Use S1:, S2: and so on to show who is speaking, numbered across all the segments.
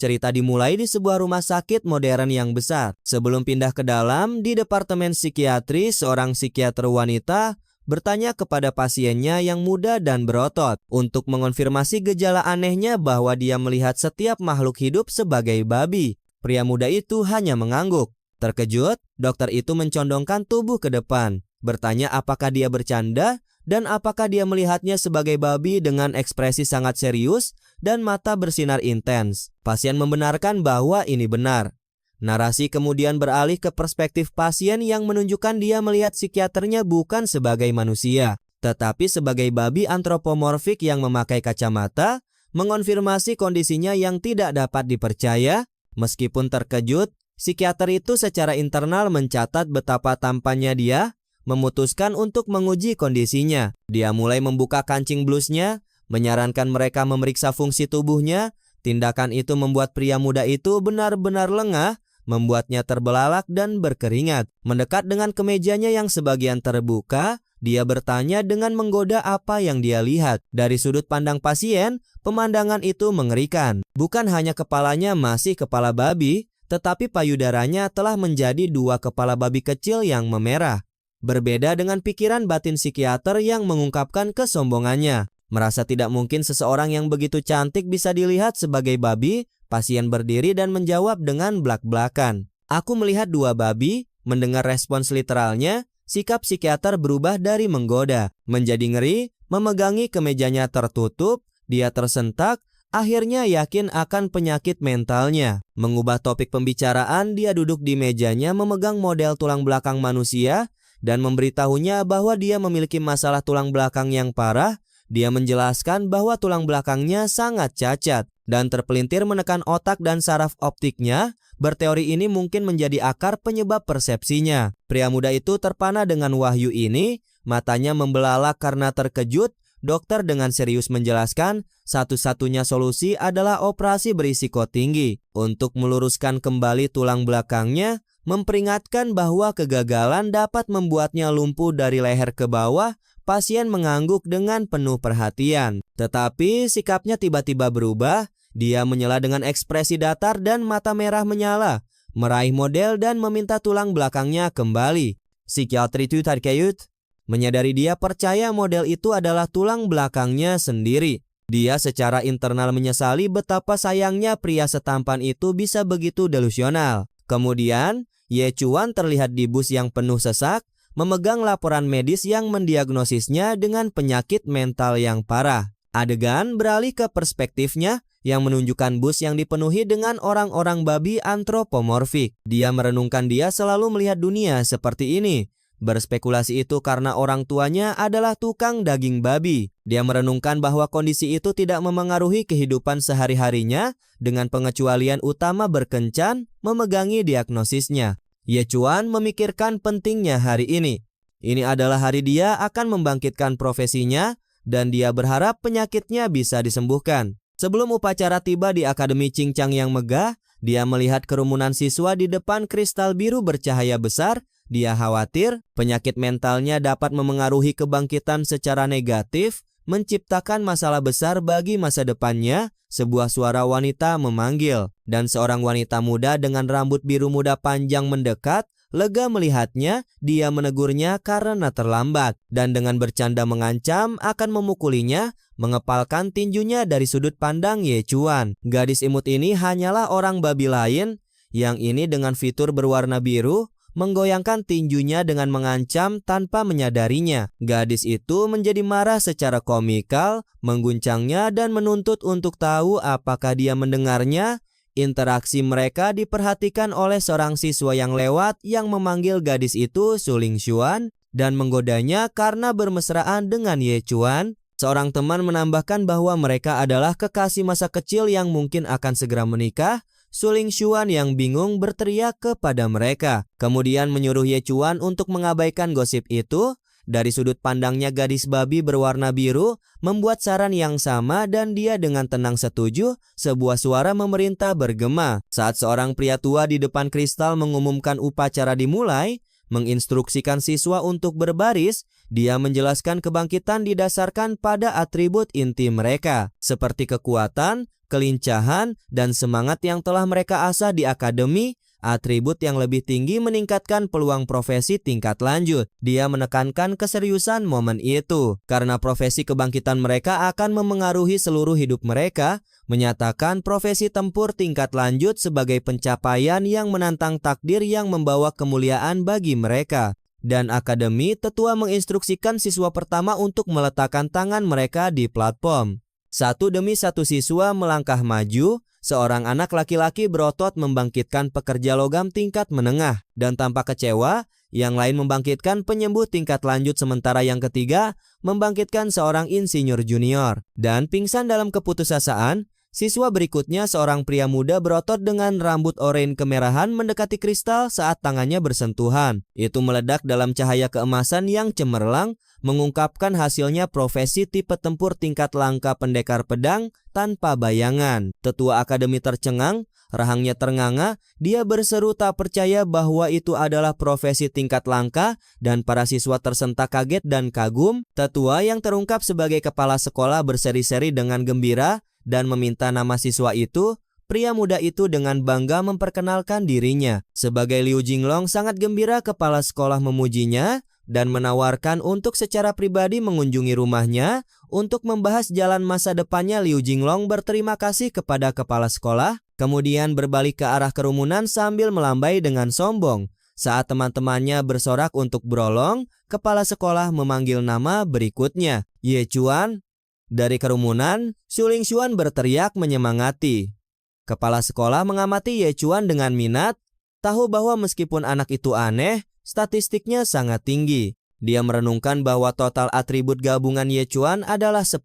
S1: Cerita dimulai di sebuah rumah sakit modern yang besar. Sebelum pindah ke dalam, di departemen psikiatri, seorang psikiater wanita bertanya kepada pasiennya yang muda dan berotot untuk mengonfirmasi gejala anehnya bahwa dia melihat setiap makhluk hidup sebagai babi. Pria muda itu hanya mengangguk. Terkejut, dokter itu mencondongkan tubuh ke depan, bertanya apakah dia bercanda dan apakah dia melihatnya sebagai babi dengan ekspresi sangat serius dan mata bersinar intens. Pasien membenarkan bahwa ini benar. Narasi kemudian beralih ke perspektif pasien yang menunjukkan dia melihat psikiaternya bukan sebagai manusia, tetapi sebagai babi antropomorfik yang memakai kacamata, mengonfirmasi kondisinya yang tidak dapat dipercaya. Meskipun terkejut, psikiater itu secara internal mencatat betapa tampannya dia, memutuskan untuk menguji kondisinya. Dia mulai membuka kancing blusnya, menyarankan mereka memeriksa fungsi tubuhnya. Tindakan itu membuat pria muda itu benar-benar lengah, membuatnya terbelalak dan berkeringat. Mendekat dengan kemejanya yang sebagian terbuka, dia bertanya dengan menggoda apa yang dia lihat. Dari sudut pandang pasien, pemandangan itu mengerikan. Bukan hanya kepalanya masih kepala babi, tetapi payudaranya telah menjadi dua kepala babi kecil yang memerah. Berbeda dengan pikiran batin psikiater yang mengungkapkan kesombongannya. Merasa tidak mungkin seseorang yang begitu cantik bisa dilihat sebagai babi, pasien berdiri dan menjawab dengan blak-blakan. Aku melihat dua babi. Mendengar respons literalnya, sikap psikiater berubah dari menggoda menjadi ngeri. Memegangi kemejanya tertutup, dia tersentak, akhirnya yakin akan penyakit mentalnya. Mengubah topik pembicaraan, dia duduk di mejanya memegang model tulang belakang manusia dan memberitahunya bahwa dia memiliki masalah tulang belakang yang parah. Dia menjelaskan bahwa tulang belakangnya sangat cacat dan terpelintir menekan otak dan saraf optiknya. Berteori ini mungkin menjadi akar penyebab persepsinya. Pria muda itu terpana dengan wahyu ini, matanya membelalak karena terkejut. Dokter dengan serius menjelaskan, satu-satunya solusi adalah operasi berisiko tinggi untuk meluruskan kembali tulang belakangnya, memperingatkan bahwa kegagalan dapat membuatnya lumpuh dari leher ke bawah. Pasien mengangguk dengan penuh perhatian, tetapi sikapnya tiba-tiba berubah. Dia menyela dengan ekspresi datar dan mata merah menyala, meraih model dan meminta tulang belakangnya kembali. Psikiatri itu terkejut, menyadari dia percaya model itu adalah tulang belakangnya sendiri. Dia secara internal menyesali betapa sayangnya pria setampan itu bisa begitu delusional. Kemudian, Ye Chuan terlihat di bus yang penuh sesak, memegang laporan medis yang mendiagnosisnya dengan penyakit mental yang parah. Adegan beralih ke perspektifnya yang menunjukkan bus yang dipenuhi dengan orang-orang babi antropomorfik. Dia merenungkan dia selalu melihat dunia seperti ini. Berspekulasi itu karena orang tuanya adalah tukang daging babi. Dia merenungkan bahwa kondisi itu tidak memengaruhi kehidupan sehari-harinya, dengan pengecualian utama berkencan memegangi diagnosisnya. Ye Chuan memikirkan pentingnya hari ini. Ini adalah hari dia akan membangkitkan profesinya dan dia berharap penyakitnya bisa disembuhkan. Sebelum upacara tiba di Akademi Cincang yang megah, dia melihat kerumunan siswa di depan kristal biru bercahaya besar. Dia khawatir penyakit mentalnya dapat memengaruhi kebangkitan secara negatif, menciptakan masalah besar bagi masa depannya. Sebuah suara wanita memanggil, dan seorang wanita muda dengan rambut biru muda panjang mendekat. Lega melihatnya, dia menegurnya karena terlambat, dan dengan bercanda mengancam akan memukulinya, mengepalkan tinjunya dari sudut pandang Ye Chuan. Gadis imut ini hanyalah orang babi lain, yang ini dengan fitur berwarna biru, menggoyangkan tinjunya dengan mengancam tanpa menyadarinya. Gadis itu menjadi marah secara komikal, mengguncangnya dan menuntut untuk tahu apakah dia mendengarnya. Interaksi mereka diperhatikan oleh seorang siswa yang lewat yang memanggil gadis itu Suling Xuan dan menggodanya karena bermesraan dengan Ye Chuan. Seorang teman menambahkan bahwa mereka adalah kekasih masa kecil yang mungkin akan segera menikah. Suling Xuan yang bingung berteriak kepada mereka, kemudian menyuruh Ye Chuan untuk mengabaikan gosip itu. Dari sudut pandangnya, gadis babi berwarna biru membuat saran yang sama dan dia dengan tenang setuju. Sebuah suara memerintah bergema saat seorang pria tua di depan kristal mengumumkan upacara dimulai, menginstruksikan siswa untuk berbaris. Dia menjelaskan kebangkitan didasarkan pada atribut inti mereka, seperti kekuatan, kelincahan, dan semangat yang telah mereka asah di akademi. Atribut yang lebih tinggi meningkatkan peluang profesi tingkat lanjut. Dia menekankan keseriusan momen itu, karena profesi kebangkitan mereka akan memengaruhi seluruh hidup mereka, menyatakan profesi tempur tingkat lanjut sebagai pencapaian yang menantang takdir yang membawa kemuliaan bagi mereka. Dan akademi tetua menginstruksikan siswa pertama untuk meletakkan tangan mereka di platform. Satu demi satu siswa melangkah maju. Seorang anak laki-laki berotot membangkitkan pekerja logam tingkat menengah, dan tanpa kecewa, yang lain membangkitkan penyembuh tingkat lanjut, sementara yang ketiga membangkitkan seorang insinyur junior. Dan pingsan dalam keputusasaan, siswa berikutnya, seorang pria muda berotot dengan rambut oranye kemerahan mendekati kristal saat tangannya bersentuhan. Itu meledak dalam cahaya keemasan yang cemerlang, mengungkapkan hasilnya profesi tipe tempur tingkat langka pendekar pedang tanpa bayangan. Tetua akademi tercengang, rahangnya ternganga, dia berseru tak percaya bahwa itu adalah profesi tingkat langka, dan para siswa tersentak kaget dan kagum. Tetua yang terungkap sebagai kepala sekolah berseri-seri dengan gembira dan meminta nama siswa itu. Pria muda itu dengan bangga memperkenalkan dirinya. Sebagai Liu Jinglong sangat gembira, kepala sekolah memujinya dan menawarkan untuk secara pribadi mengunjungi rumahnya untuk membahas jalan masa depannya. Liu Jinglong berterima kasih kepada kepala sekolah, kemudian berbalik ke arah kerumunan sambil melambai dengan sombong. Saat teman-temannya bersorak untuk berolong, kepala sekolah memanggil nama berikutnya, Ye Chuan. Dari kerumunan, Su Ling Xuan berteriak menyemangati. Kepala sekolah mengamati Ye Chuan dengan minat, tahu bahwa meskipun anak itu aneh, statistiknya sangat tinggi. Dia merenungkan bahwa total atribut gabungan Ye Chuan adalah 10,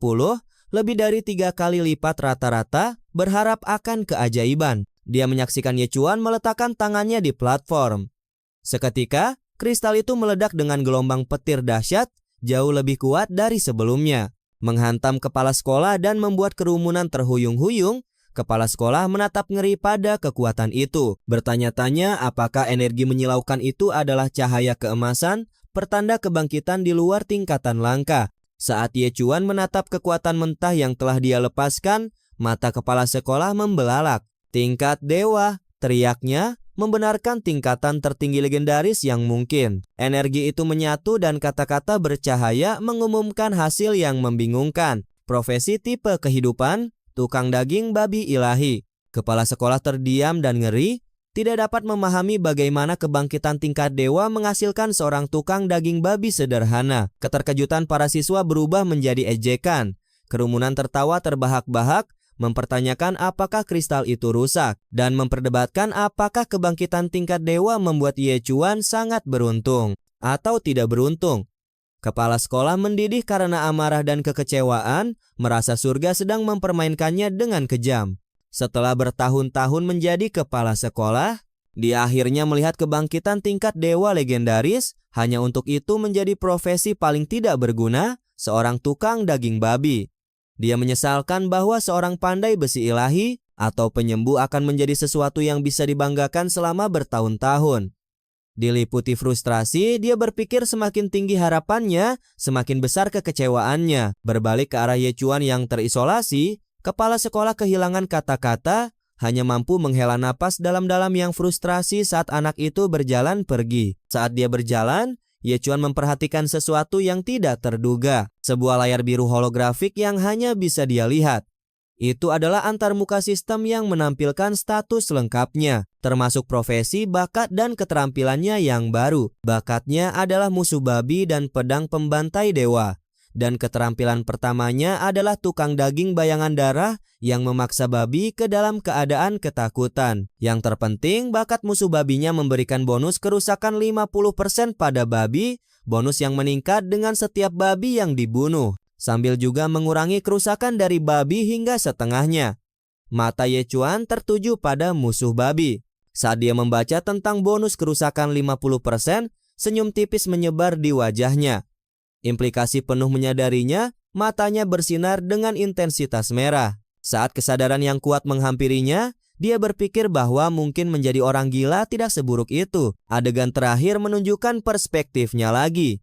S1: lebih dari 3 kali lipat rata-rata, berharap akan keajaiban. Dia menyaksikan Ye Chuan meletakkan tangannya di platform. Seketika, kristal itu meledak dengan gelombang petir dahsyat, jauh lebih kuat dari sebelumnya, menghantam kepala sekolah dan membuat kerumunan terhuyung-huyung. Kepala sekolah menatap ngeri pada kekuatan itu, bertanya-tanya apakah energi menyilaukan itu adalah cahaya keemasan, pertanda kebangkitan di luar tingkatan langka. Saat Ye Chuan menatap kekuatan mentah yang telah dia lepaskan, mata kepala sekolah membelalak. Tingkat dewa, teriaknya, membenarkan tingkatan tertinggi legendaris yang mungkin. Energi itu menyatu dan kata-kata bercahaya mengumumkan hasil yang membingungkan. Profesi tipe kehidupan, tukang daging babi ilahi. Kepala sekolah terdiam dan ngeri, tidak dapat memahami bagaimana kebangkitan tingkat dewa menghasilkan seorang tukang daging babi sederhana. Keterkejutan para siswa berubah menjadi ejekan. Kerumunan tertawa terbahak-bahak, mempertanyakan apakah kristal itu rusak, dan memperdebatkan apakah kebangkitan tingkat dewa membuat Ye Chuan sangat beruntung atau tidak beruntung. Kepala sekolah mendidih karena amarah dan kekecewaan, merasa surga sedang mempermainkannya dengan kejam. Setelah bertahun-tahun menjadi kepala sekolah, dia akhirnya melihat kebangkitan tingkat dewa legendaris, hanya untuk itu menjadi profesi paling tidak berguna, seorang tukang daging babi. Dia menyesalkan bahwa seorang pandai besi ilahi atau penyembuh akan menjadi sesuatu yang bisa dibanggakan selama bertahun-tahun. Diliputi frustrasi, dia berpikir semakin tinggi harapannya, semakin besar kekecewaannya. Berbalik ke arah Ye Chuan yang terisolasi, kepala sekolah kehilangan kata-kata, hanya mampu menghela napas dalam-dalam yang frustrasi saat anak itu berjalan pergi. Saat dia berjalan, Ye Chuan memperhatikan sesuatu yang tidak terduga. Sebuah layar biru holografik yang hanya bisa dia lihat. Itu adalah antarmuka sistem yang menampilkan status lengkapnya, termasuk profesi, bakat, dan keterampilannya yang baru. Bakatnya adalah musuh babi dan pedang pembantai dewa. Dan keterampilan pertamanya adalah tukang daging bayangan darah yang memaksa babi ke dalam keadaan ketakutan. Yang terpenting, bakat musuh babinya memberikan bonus kerusakan 50% pada babi, bonus yang meningkat dengan setiap babi yang dibunuh, sambil juga mengurangi kerusakan dari babi hingga setengahnya. Mata Ye Chuan tertuju pada musuh babi. Saat dia membaca tentang bonus kerusakan 50%, senyum tipis menyebar di wajahnya. Implikasi penuh menyadarinya, matanya bersinar dengan intensitas merah. Saat kesadaran yang kuat menghampirinya, dia berpikir bahwa mungkin menjadi orang gila tidak seburuk itu. Adegan terakhir menunjukkan perspektifnya lagi.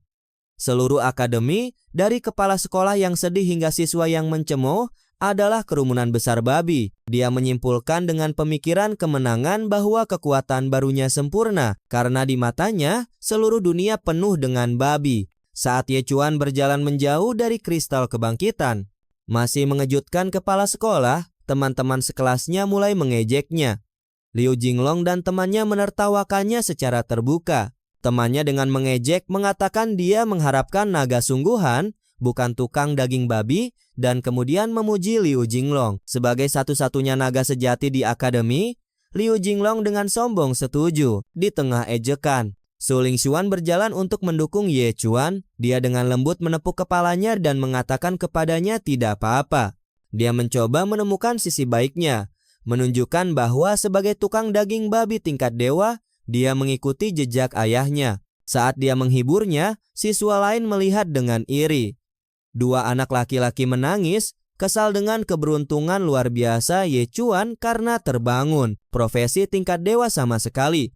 S1: Seluruh akademi, dari kepala sekolah yang sedih hingga siswa yang mencemooh, adalah kerumunan besar babi. Dia menyimpulkan dengan pemikiran kemenangan bahwa kekuatan barunya sempurna karena di matanya seluruh dunia penuh dengan babi. Saat Ye Chuan berjalan menjauh dari kristal kebangkitan, masih mengejutkan kepala sekolah, teman-teman sekelasnya mulai mengejeknya. Liu Jinglong dan temannya menertawakannya secara terbuka. Temannya dengan mengejek mengatakan dia mengharapkan naga sungguhan, bukan tukang daging babi, dan kemudian memuji Liu Jinglong. Sebagai satu-satunya naga sejati di akademi, Liu Jinglong dengan sombong setuju. Di tengah ejekan, Su Lingxuan berjalan untuk mendukung Ye Chuan. Dia dengan lembut menepuk kepalanya dan mengatakan kepadanya tidak apa-apa. Dia mencoba menemukan sisi baiknya, menunjukkan bahwa sebagai tukang daging babi tingkat dewa, dia mengikuti jejak ayahnya. Saat dia menghiburnya, siswa lain melihat dengan iri. Dua anak laki-laki menangis, kesal dengan keberuntungan luar biasa Ye Chuan karena terbangun profesi tingkat dewa sama sekali.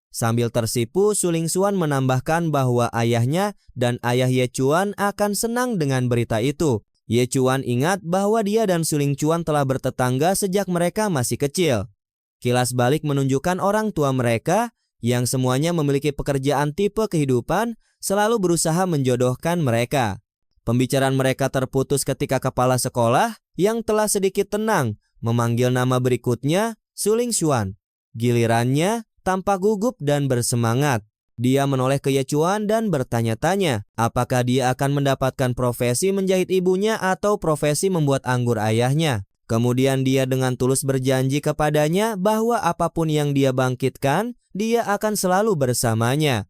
S1: Sambil tersipu, Su Lingxuan menambahkan bahwa ayahnya dan ayah Ye Chuan akan senang dengan berita itu. Ye Chuan ingat bahwa dia dan Su Lingxuan telah bertetangga sejak mereka masih kecil. Kilas balik menunjukkan orang tua mereka yang semuanya memiliki pekerjaan tipe kehidupan selalu berusaha menjodohkan mereka. Pembicaraan mereka terputus ketika kepala sekolah yang telah sedikit tenang memanggil nama berikutnya Su Lingxuan. Gilirannya tampak gugup dan bersemangat. Dia menoleh ke Ye Chuan dan bertanya-tanya apakah dia akan mendapatkan profesi menjahit ibunya atau profesi membuat anggur ayahnya. Kemudian dia dengan tulus berjanji kepadanya bahwa apapun yang dia bangkitkan, dia akan selalu bersamanya.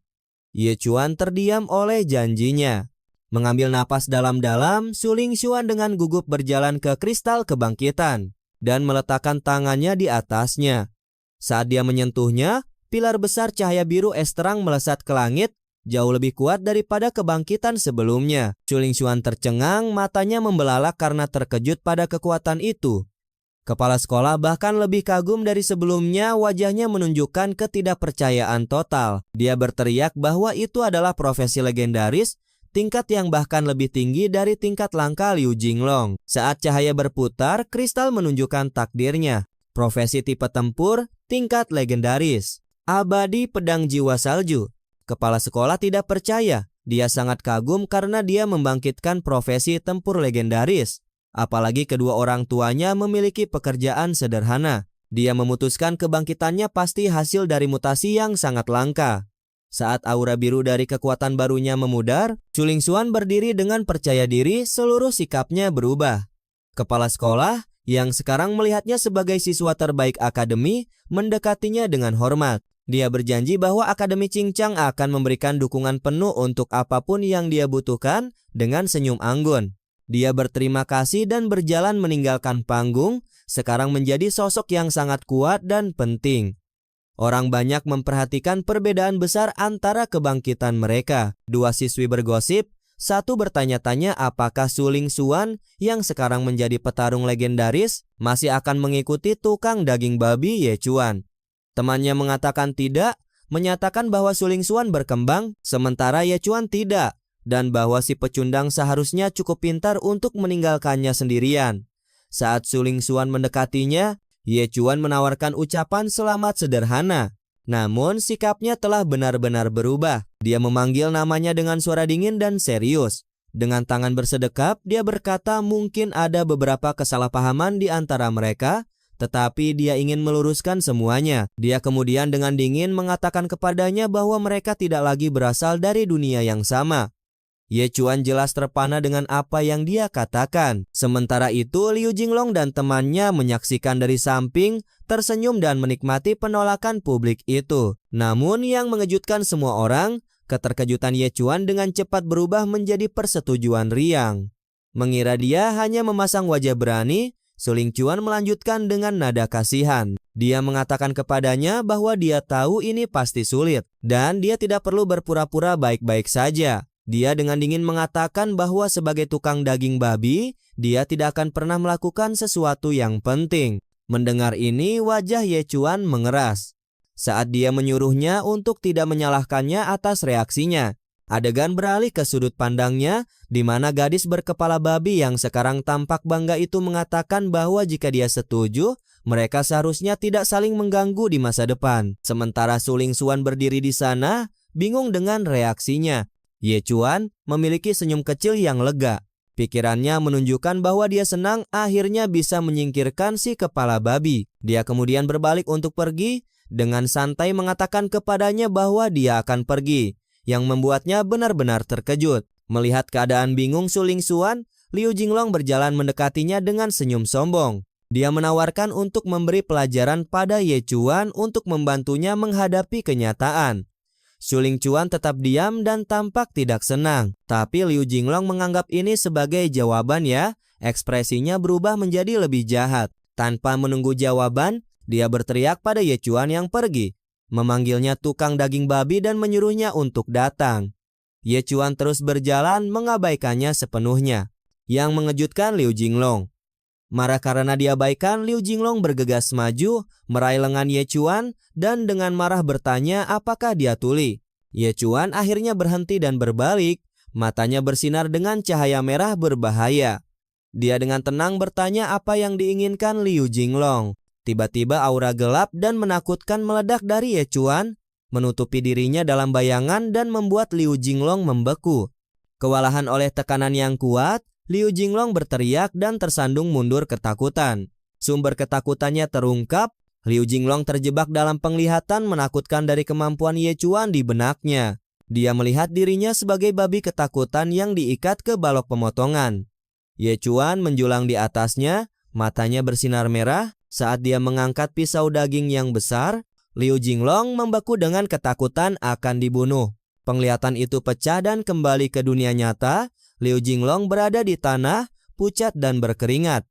S1: Ye Chuan terdiam oleh janjinya. Mengambil napas dalam-dalam, Su Lingxuan dengan gugup berjalan ke kristal kebangkitan dan meletakkan tangannya di atasnya. Saat dia menyentuhnya, pilar besar cahaya biru es terang melesat ke langit, jauh lebih kuat daripada kebangkitan sebelumnya. Su Lingxuan tercengang, matanya membelalak karena terkejut pada kekuatan itu. Kepala sekolah bahkan lebih kagum dari sebelumnya, wajahnya menunjukkan ketidakpercayaan total. Dia berteriak bahwa itu adalah profesi legendaris, tingkat yang bahkan lebih tinggi dari tingkat langka Liu Jinglong. Saat cahaya berputar, kristal menunjukkan takdirnya. Profesi tipe tempur, tingkat legendaris. Abadi pedang jiwa salju. Kepala sekolah tidak percaya. Dia sangat kagum karena dia membangkitkan profesi tempur legendaris. Apalagi kedua orang tuanya memiliki pekerjaan sederhana. Dia memutuskan kebangkitannya pasti hasil dari mutasi yang sangat langka. Saat aura biru dari kekuatan barunya memudar, Su Lingxuan berdiri dengan percaya diri, seluruh sikapnya berubah. Kepala sekolah yang sekarang melihatnya sebagai siswa terbaik akademi mendekatinya dengan hormat. Dia berjanji bahwa Akademi Cincang akan memberikan dukungan penuh untuk apapun yang dia butuhkan dengan senyum anggun. Dia berterima kasih dan berjalan meninggalkan panggung, sekarang menjadi sosok yang sangat kuat dan penting. Orang banyak memperhatikan perbedaan besar antara kebangkitan mereka. Dua siswi bergosip, satu bertanya-tanya apakah Su Lingxuan yang sekarang menjadi petarung legendaris masih akan mengikuti tukang daging babi Ye Chuan. Temannya mengatakan tidak, menyatakan bahwa Su Lingxuan berkembang, sementara Ye Chuan tidak, dan bahwa si pecundang seharusnya cukup pintar untuk meninggalkannya sendirian. Saat Su Lingxuan mendekatinya, Ye Chuan menawarkan ucapan selamat sederhana. Namun sikapnya telah benar-benar berubah. Dia memanggil namanya dengan suara dingin dan serius. Dengan tangan bersedekap, dia berkata mungkin ada beberapa kesalahpahaman di antara mereka, tetapi dia ingin meluruskan semuanya. Dia kemudian dengan dingin mengatakan kepadanya bahwa mereka tidak lagi berasal dari dunia yang sama. Ye Chuan jelas terpana dengan apa yang dia katakan. Sementara itu, Liu Jinglong dan temannya menyaksikan dari samping, tersenyum dan menikmati penolakan publik itu. Namun yang mengejutkan semua orang, keterkejutan Ye Chuan dengan cepat berubah menjadi persetujuan riang. Mengira dia hanya memasang wajah berani, Su Lingxuan melanjutkan dengan nada kasihan. Dia mengatakan kepadanya bahwa dia tahu ini pasti sulit, dan dia tidak perlu berpura-pura baik-baik saja. Dia dengan dingin mengatakan bahwa sebagai tukang daging babi, dia tidak akan pernah melakukan sesuatu yang penting. Mendengar ini, wajah Ye Chuan mengeras. Saat dia menyuruhnya untuk tidak menyalahkannya atas reaksinya, Adegan beralih ke sudut pandangnya, di mana gadis berkepala babi yang sekarang tampak bangga itu mengatakan bahwa jika dia setuju, mereka seharusnya tidak saling mengganggu di masa depan. Sementara Suling Xuan berdiri di sana, bingung dengan reaksinya. Ye Chuan memiliki senyum kecil yang lega. Pikirannya menunjukkan bahwa dia senang akhirnya bisa menyingkirkan si kepala babi. Dia kemudian berbalik untuk pergi, dengan santai mengatakan kepadanya bahwa dia akan pergi, yang membuatnya benar-benar terkejut. Melihat keadaan bingung Suling Xuan, Liu Jinglong berjalan mendekatinya dengan senyum sombong. Dia menawarkan untuk memberi pelajaran pada Ye Chuan untuk membantunya menghadapi kenyataan. Suling Xuan tetap diam dan tampak tidak senang. Tapi Liu Jinglong menganggap ini sebagai jawaban ya. Ekspresinya berubah menjadi lebih jahat. Tanpa menunggu jawaban, dia berteriak pada Ye Chuan yang pergi, memanggilnya tukang daging babi dan menyuruhnya untuk datang. Ye Chuan terus berjalan mengabaikannya sepenuhnya, yang mengejutkan Liu Jinglong. Marah karena diabaikan, Liu Jinglong bergegas maju, meraih lengan Ye Chuan, dan dengan marah bertanya apakah dia tuli. Ye Chuan akhirnya berhenti dan berbalik, matanya bersinar dengan cahaya merah berbahaya. Dia dengan tenang bertanya apa yang diinginkan Liu Jinglong. Tiba-tiba aura gelap dan menakutkan meledak dari Ye Chuan, menutupi dirinya dalam bayangan dan membuat Liu Jinglong membeku. Kewalahan oleh tekanan yang kuat, Liu Jinglong berteriak dan tersandung mundur ketakutan. Sumber ketakutannya terungkap, Liu Jinglong terjebak dalam penglihatan menakutkan dari kemampuan Ye Chuan di benaknya. Dia melihat dirinya sebagai babi ketakutan yang diikat ke balok pemotongan. Ye Chuan menjulang di atasnya, matanya bersinar merah. Saat dia mengangkat pisau daging yang besar, Liu Jinglong membeku dengan ketakutan akan dibunuh. Penglihatan itu pecah dan kembali ke dunia nyata. Liu Jinglong berada di tanah, pucat dan berkeringat.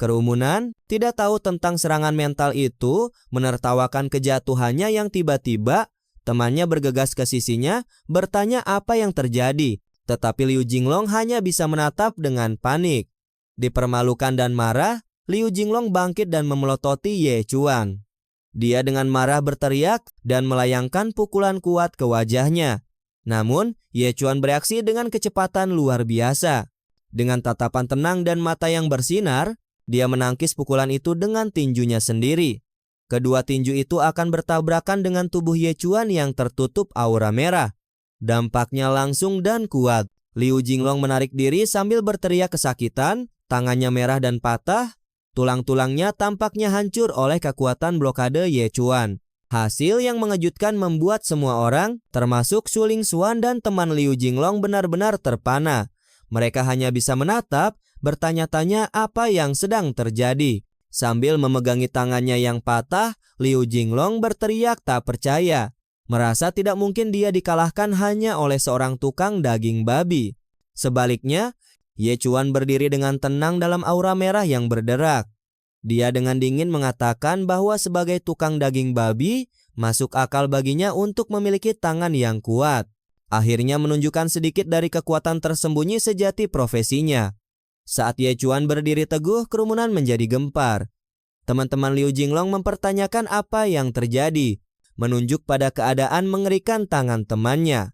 S1: Kerumunan tidak tahu tentang serangan mental itu, menertawakan kejatuhannya yang tiba-tiba. Temannya bergegas ke sisinya, bertanya apa yang terjadi. Tetapi Liu Jinglong hanya bisa menatap dengan panik. Dipermalukan dan marah, Liu Jinglong bangkit dan memelototi Ye Chuan. Dia dengan marah berteriak dan melayangkan pukulan kuat ke wajahnya. Namun, Ye Chuan bereaksi dengan kecepatan luar biasa. Dengan tatapan tenang dan mata yang bersinar, dia menangkis pukulan itu dengan tinjunya sendiri. Kedua tinju itu akan bertabrakan dengan tubuh Ye Chuan yang tertutup aura merah. Dampaknya langsung dan kuat. Liu Jinglong menarik diri sambil berteriak kesakitan, tangannya merah dan patah. Tulang-tulangnya tampaknya hancur oleh kekuatan blokade Ye Chuan. Hasil yang mengejutkan membuat semua orang, termasuk Suling Xuan dan teman Liu Jinglong benar-benar terpana. Mereka hanya bisa menatap, bertanya-tanya apa yang sedang terjadi. Sambil memegangi tangannya yang patah, Liu Jinglong berteriak tak percaya. Merasa tidak mungkin dia dikalahkan hanya oleh seorang tukang daging babi. Sebaliknya, Ye Chuan berdiri dengan tenang dalam aura merah yang berderak. Dia dengan dingin mengatakan bahwa sebagai tukang daging babi, masuk akal baginya untuk memiliki tangan yang kuat. Akhirnya menunjukkan sedikit dari kekuatan tersembunyi sejati profesinya. Saat Ye Chuan berdiri teguh, kerumunan menjadi gempar. Teman-teman Liu Jinglong mempertanyakan apa yang terjadi, menunjuk pada keadaan mengerikan tangan temannya.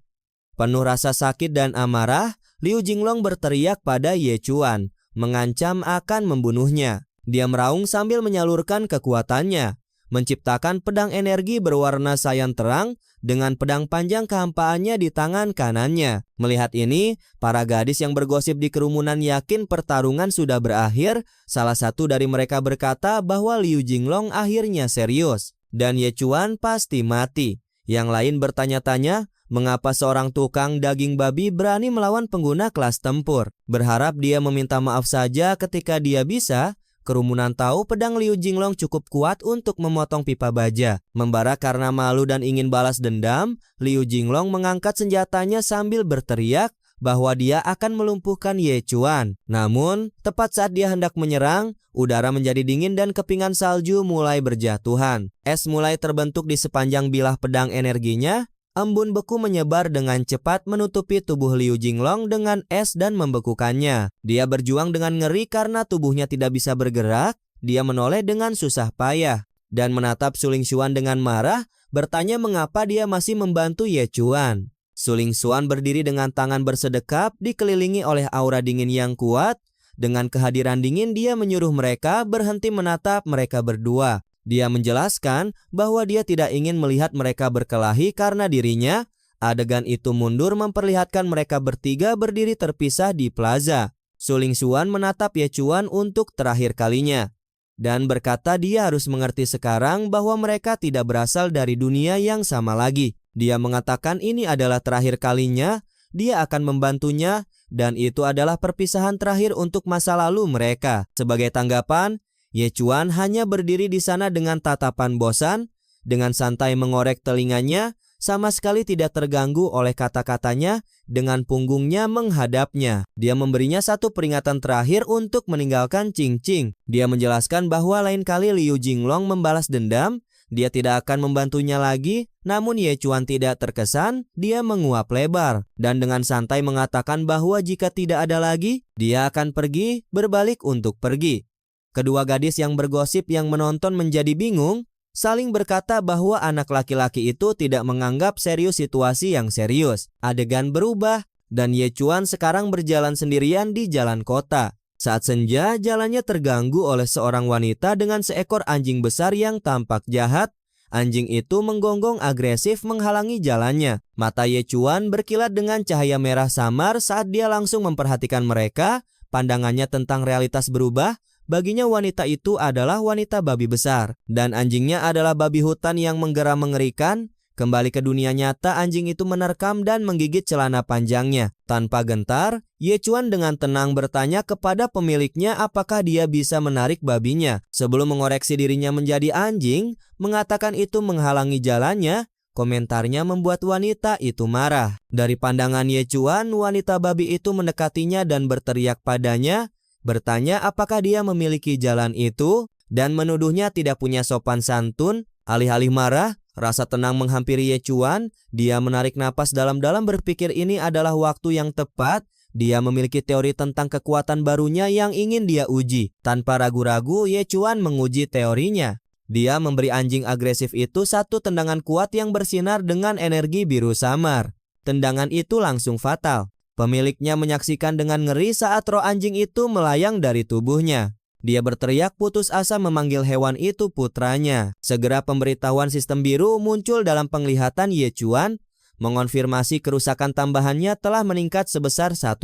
S1: Penuh rasa sakit dan amarah, Liu Jinglong berteriak pada Ye Chuan, mengancam akan membunuhnya. Dia meraung sambil menyalurkan kekuatannya, menciptakan pedang energi berwarna sayan terang dengan pedang panjang kehampaannya di tangan kanannya. Melihat ini, para gadis yang bergosip di kerumunan yakin pertarungan sudah berakhir. Salah satu dari mereka berkata bahwa Liu Jinglong akhirnya serius, dan Ye Chuan pasti mati. Yang lain bertanya-tanya, mengapa seorang tukang daging babi berani melawan pengguna kelas tempur? Berharap dia meminta maaf saja ketika dia bisa. Kerumunan tahu pedang Liu Jinglong cukup kuat untuk memotong pipa baja. Membara karena malu dan ingin balas dendam, Liu Jinglong mengangkat senjatanya sambil berteriak bahwa dia akan melumpuhkan Ye Chuan. Namun, tepat saat dia hendak menyerang, udara menjadi dingin dan kepingan salju mulai berjatuhan. Es mulai terbentuk di sepanjang bilah pedang energinya. Embun beku menyebar dengan cepat menutupi tubuh Liu Jinglong dengan es dan membekukannya. Dia berjuang dengan ngeri karena tubuhnya tidak bisa bergerak. Dia menoleh dengan susah payah dan menatap Suling Xuan dengan marah, bertanya mengapa dia masih membantu Ye Chuan. Suling Xuan berdiri dengan tangan bersedekap dikelilingi oleh aura dingin yang kuat. Dengan kehadiran dingin dia menyuruh mereka berhenti menatap mereka berdua. Dia menjelaskan bahwa dia tidak ingin melihat mereka berkelahi karena dirinya. Adegan itu mundur memperlihatkan mereka bertiga berdiri terpisah di plaza. Suling Xuan menatap Ye Chuan untuk terakhir kalinya. Dan berkata dia harus mengerti sekarang bahwa mereka tidak berasal dari dunia yang sama lagi. Dia mengatakan ini adalah terakhir kalinya, dia akan membantunya, dan itu adalah perpisahan terakhir untuk masa lalu mereka. Sebagai tanggapan, Ye Chuan hanya berdiri di sana dengan tatapan bosan, dengan santai mengorek telinganya, sama sekali tidak terganggu oleh kata-katanya, dengan punggungnya menghadapnya. Dia memberinya satu peringatan terakhir untuk meninggalkan Qing Qing. Dia menjelaskan bahwa lain kali Liu Jinglong membalas dendam, dia tidak akan membantunya lagi. Namun Ye Chuan tidak terkesan, dia menguap lebar dan dengan santai mengatakan bahwa jika tidak ada lagi, dia akan pergi, berbalik untuk pergi. Kedua gadis yang bergosip yang menonton menjadi bingung, saling berkata bahwa anak laki-laki itu tidak menganggap serius situasi yang serius. Adegan berubah dan Ye Chuan sekarang berjalan sendirian di jalan kota. Saat senja, jalannya terganggu oleh seorang wanita dengan seekor anjing besar yang tampak jahat. Anjing itu menggonggong agresif menghalangi jalannya. Mata Ye Chuan berkilat dengan cahaya merah samar saat dia langsung memperhatikan mereka. Pandangannya tentang realitas berubah. Baginya wanita itu adalah wanita babi besar. Dan anjingnya adalah babi hutan yang menggeram mengerikan. Kembali ke dunia nyata, anjing itu menerkam dan menggigit celana panjangnya. Tanpa gentar, Ye Chuan dengan tenang bertanya kepada pemiliknya apakah dia bisa menarik babinya. Sebelum mengoreksi dirinya menjadi anjing, mengatakan itu menghalangi jalannya, komentarnya membuat wanita itu marah. Dari pandangan Ye Chuan, wanita babi itu mendekatinya dan berteriak padanya, bertanya apakah dia memiliki jalan itu, dan menuduhnya tidak punya sopan santun. Alih-alih marah, rasa tenang menghampiri Ye Chuan. Dia menarik napas dalam-dalam berpikir ini adalah waktu yang tepat. Dia memiliki teori tentang kekuatan barunya yang ingin dia uji. Tanpa ragu-ragu, Ye Chuan menguji teorinya. Dia memberi anjing agresif itu satu tendangan kuat yang bersinar dengan energi biru samar. Tendangan itu langsung fatal. Pemiliknya menyaksikan dengan ngeri saat roh anjing itu melayang dari tubuhnya. Dia berteriak putus asa memanggil hewan itu putranya. Segera pemberitahuan sistem biru muncul dalam penglihatan Ye Chuan, mengonfirmasi kerusakan tambahannya telah meningkat sebesar 1%.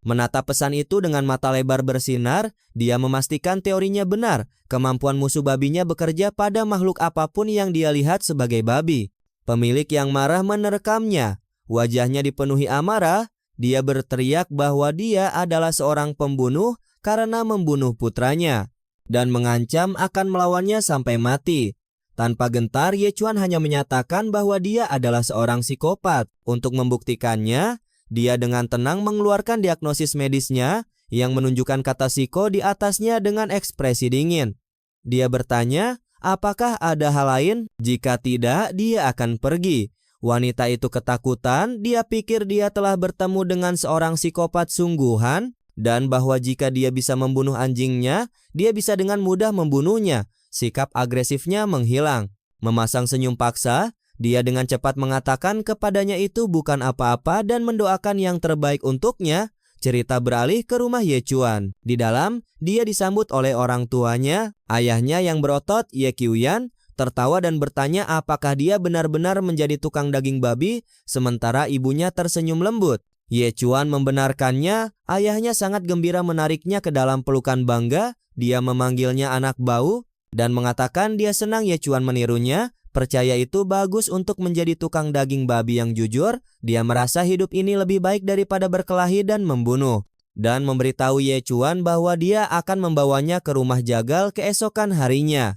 S1: Menatap pesan itu dengan mata lebar bersinar, dia memastikan teorinya benar. Kemampuan musuh babinya bekerja pada makhluk apapun yang dia lihat sebagai babi. Pemilik yang marah menerekamnya. Wajahnya dipenuhi amarah. Dia berteriak bahwa dia adalah seorang pembunuh karena membunuh putranya dan mengancam akan melawannya sampai mati. Tanpa gentar, Ye Chuan hanya menyatakan bahwa dia adalah seorang psikopat. Untuk membuktikannya, dia dengan tenang mengeluarkan diagnosis medisnya yang menunjukkan kata psiko di atasnya dengan ekspresi dingin. Dia bertanya, apakah ada hal lain? Jika tidak, dia akan pergi. Wanita itu ketakutan, dia pikir dia telah bertemu dengan seorang psikopat sungguhan, dan bahwa jika dia bisa membunuh anjingnya, dia bisa dengan mudah membunuhnya. Sikap agresifnya menghilang. Memasang senyum paksa, dia dengan cepat mengatakan kepadanya itu bukan apa-apa dan mendoakan yang terbaik untuknya. Cerita beralih ke rumah Ye Chuan. Di dalam, dia disambut oleh orang tuanya, ayahnya yang berotot, Ye Qiuyan, tertawa dan bertanya apakah dia benar-benar menjadi tukang daging babi, sementara ibunya tersenyum lembut. Ye Chuan membenarkannya, ayahnya sangat gembira menariknya ke dalam pelukan bangga, dia memanggilnya anak bau, dan mengatakan dia senang Ye Chuan menirunya, percaya itu bagus untuk menjadi tukang daging babi yang jujur, dia merasa hidup ini lebih baik daripada berkelahi dan membunuh, dan memberitahu Ye Chuan bahwa dia akan membawanya ke rumah jagal keesokan harinya.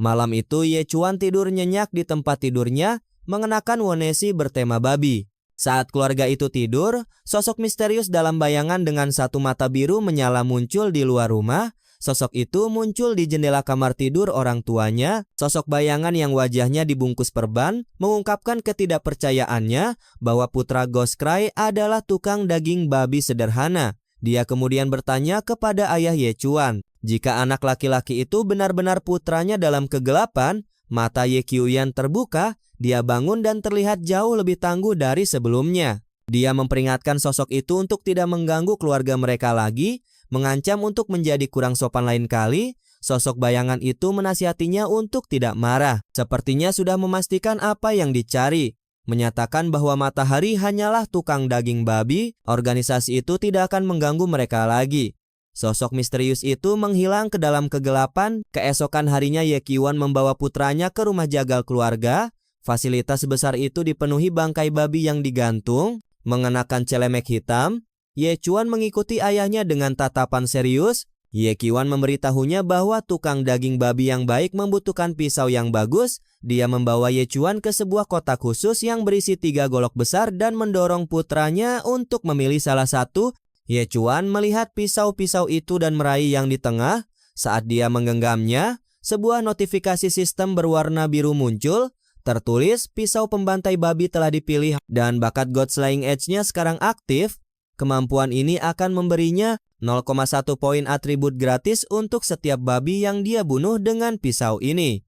S1: Malam itu Ye Chuan tidur nyenyak di tempat tidurnya, mengenakan wonesi bertema babi. Saat keluarga itu tidur, sosok misterius dalam bayangan dengan satu mata biru menyala muncul di luar rumah. Sosok itu muncul di jendela kamar tidur orang tuanya. Sosok bayangan yang wajahnya dibungkus perban mengungkapkan ketidakpercayaannya bahwa putra Ghost Cry adalah tukang daging babi sederhana. Dia kemudian bertanya kepada ayah Ye Chuan, jika anak laki-laki itu benar-benar putranya dalam kegelapan, Mata Ye Qiuyan terbuka, dia bangun dan terlihat jauh lebih tangguh dari sebelumnya. Dia memperingatkan sosok itu untuk tidak mengganggu keluarga mereka lagi, mengancam untuk menjadi kurang sopan lain kali. Sosok bayangan itu menasihatinya untuk tidak marah. Sepertinya sudah memastikan apa yang dicari. Menyatakan bahwa matahari hanyalah tukang daging babi, organisasi itu tidak akan mengganggu mereka lagi. Sosok misterius itu menghilang ke dalam kegelapan. Keesokan harinya Ye Qiuyan membawa putranya ke rumah jagal keluarga. Fasilitas sebesar itu dipenuhi bangkai babi yang digantung. Mengenakan celemek hitam, Ye Chuan mengikuti ayahnya dengan tatapan serius. Ye Qiuyan memberitahunya bahwa tukang daging babi yang baik membutuhkan pisau yang bagus. Dia membawa Ye Chuan ke sebuah kotak khusus yang berisi 3 golok besar dan mendorong putranya untuk memilih salah satu. Ye Chuan melihat pisau-pisau itu dan meraih yang di tengah. Saat dia menggenggamnya, sebuah notifikasi sistem berwarna biru muncul. Tertulis pisau pembantai babi telah dipilih dan bakat God Slaying Edge-nya sekarang aktif. Kemampuan ini akan memberinya 0,1 poin atribut gratis untuk setiap babi yang dia bunuh dengan pisau ini.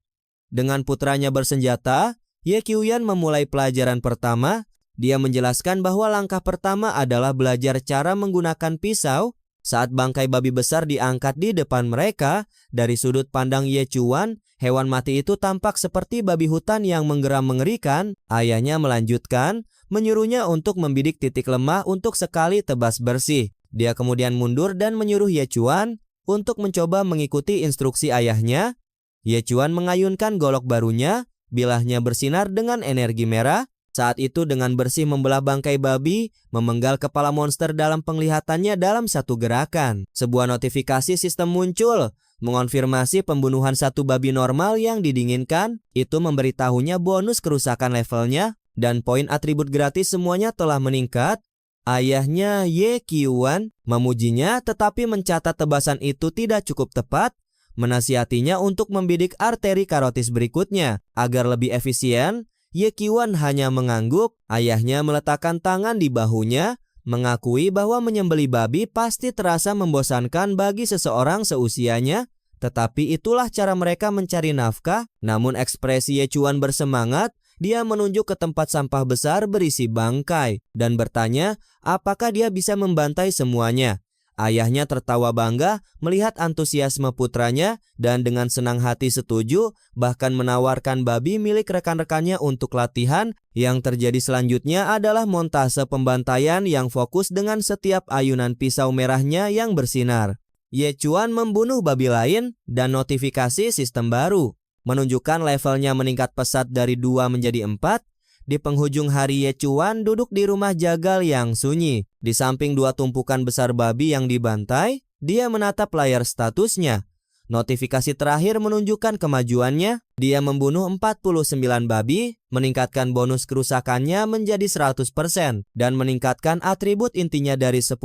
S1: Dengan putranya bersenjata, Ye Qiuyan memulai pelajaran pertama. Dia menjelaskan bahwa langkah pertama adalah belajar cara menggunakan pisau. Saat bangkai babi besar diangkat di depan mereka, dari sudut pandang Ye Chuan, hewan mati itu tampak seperti babi hutan yang menggeram mengerikan. Ayahnya melanjutkan, menyuruhnya untuk membidik titik lemah untuk sekali tebas bersih. Dia kemudian mundur dan menyuruh Ye Chuan untuk mencoba mengikuti instruksi ayahnya. Ye Chuan mengayunkan golok barunya, bilahnya bersinar dengan energi merah. Saat itu dengan bersih membelah bangkai babi, memenggal kepala monster dalam penglihatannya dalam satu gerakan. Sebuah notifikasi sistem muncul, mengonfirmasi pembunuhan satu babi normal yang didinginkan. Itu memberitahunya bonus kerusakan levelnya, dan poin atribut gratis semuanya telah meningkat. Ayahnya Ye Qiuyan memujinya, tetapi mencatat tebasan itu tidak cukup tepat. Menasihatinya untuk membidik arteri karotis berikutnya. Agar lebih efisien, Ye Qiuyan hanya mengangguk. Ayahnya meletakkan tangan di bahunya, mengakui bahwa menyembelih babi pasti terasa membosankan bagi seseorang seusianya. Tetapi itulah cara mereka mencari nafkah. Namun ekspresi Ye Chuan bersemangat. Dia menunjuk ke tempat sampah besar berisi bangkai dan bertanya apakah dia bisa membantai semuanya. Ayahnya tertawa bangga melihat antusiasme putranya dan dengan senang hati setuju, bahkan menawarkan babi milik rekan-rekannya untuk latihan. Yang terjadi selanjutnya adalah montase pembantaian yang fokus dengan setiap ayunan pisau merahnya yang bersinar. Ye Chuan membunuh babi lain dan notifikasi sistem baru menunjukkan levelnya meningkat pesat dari 2 menjadi 4. Di penghujung hari Ye Chuan duduk di rumah jagal yang sunyi. Di samping 2 tumpukan besar babi yang dibantai, dia menatap layar statusnya. Notifikasi terakhir menunjukkan kemajuannya. Dia membunuh 49 babi, meningkatkan bonus kerusakannya menjadi 100%, dan meningkatkan atribut intinya dari 10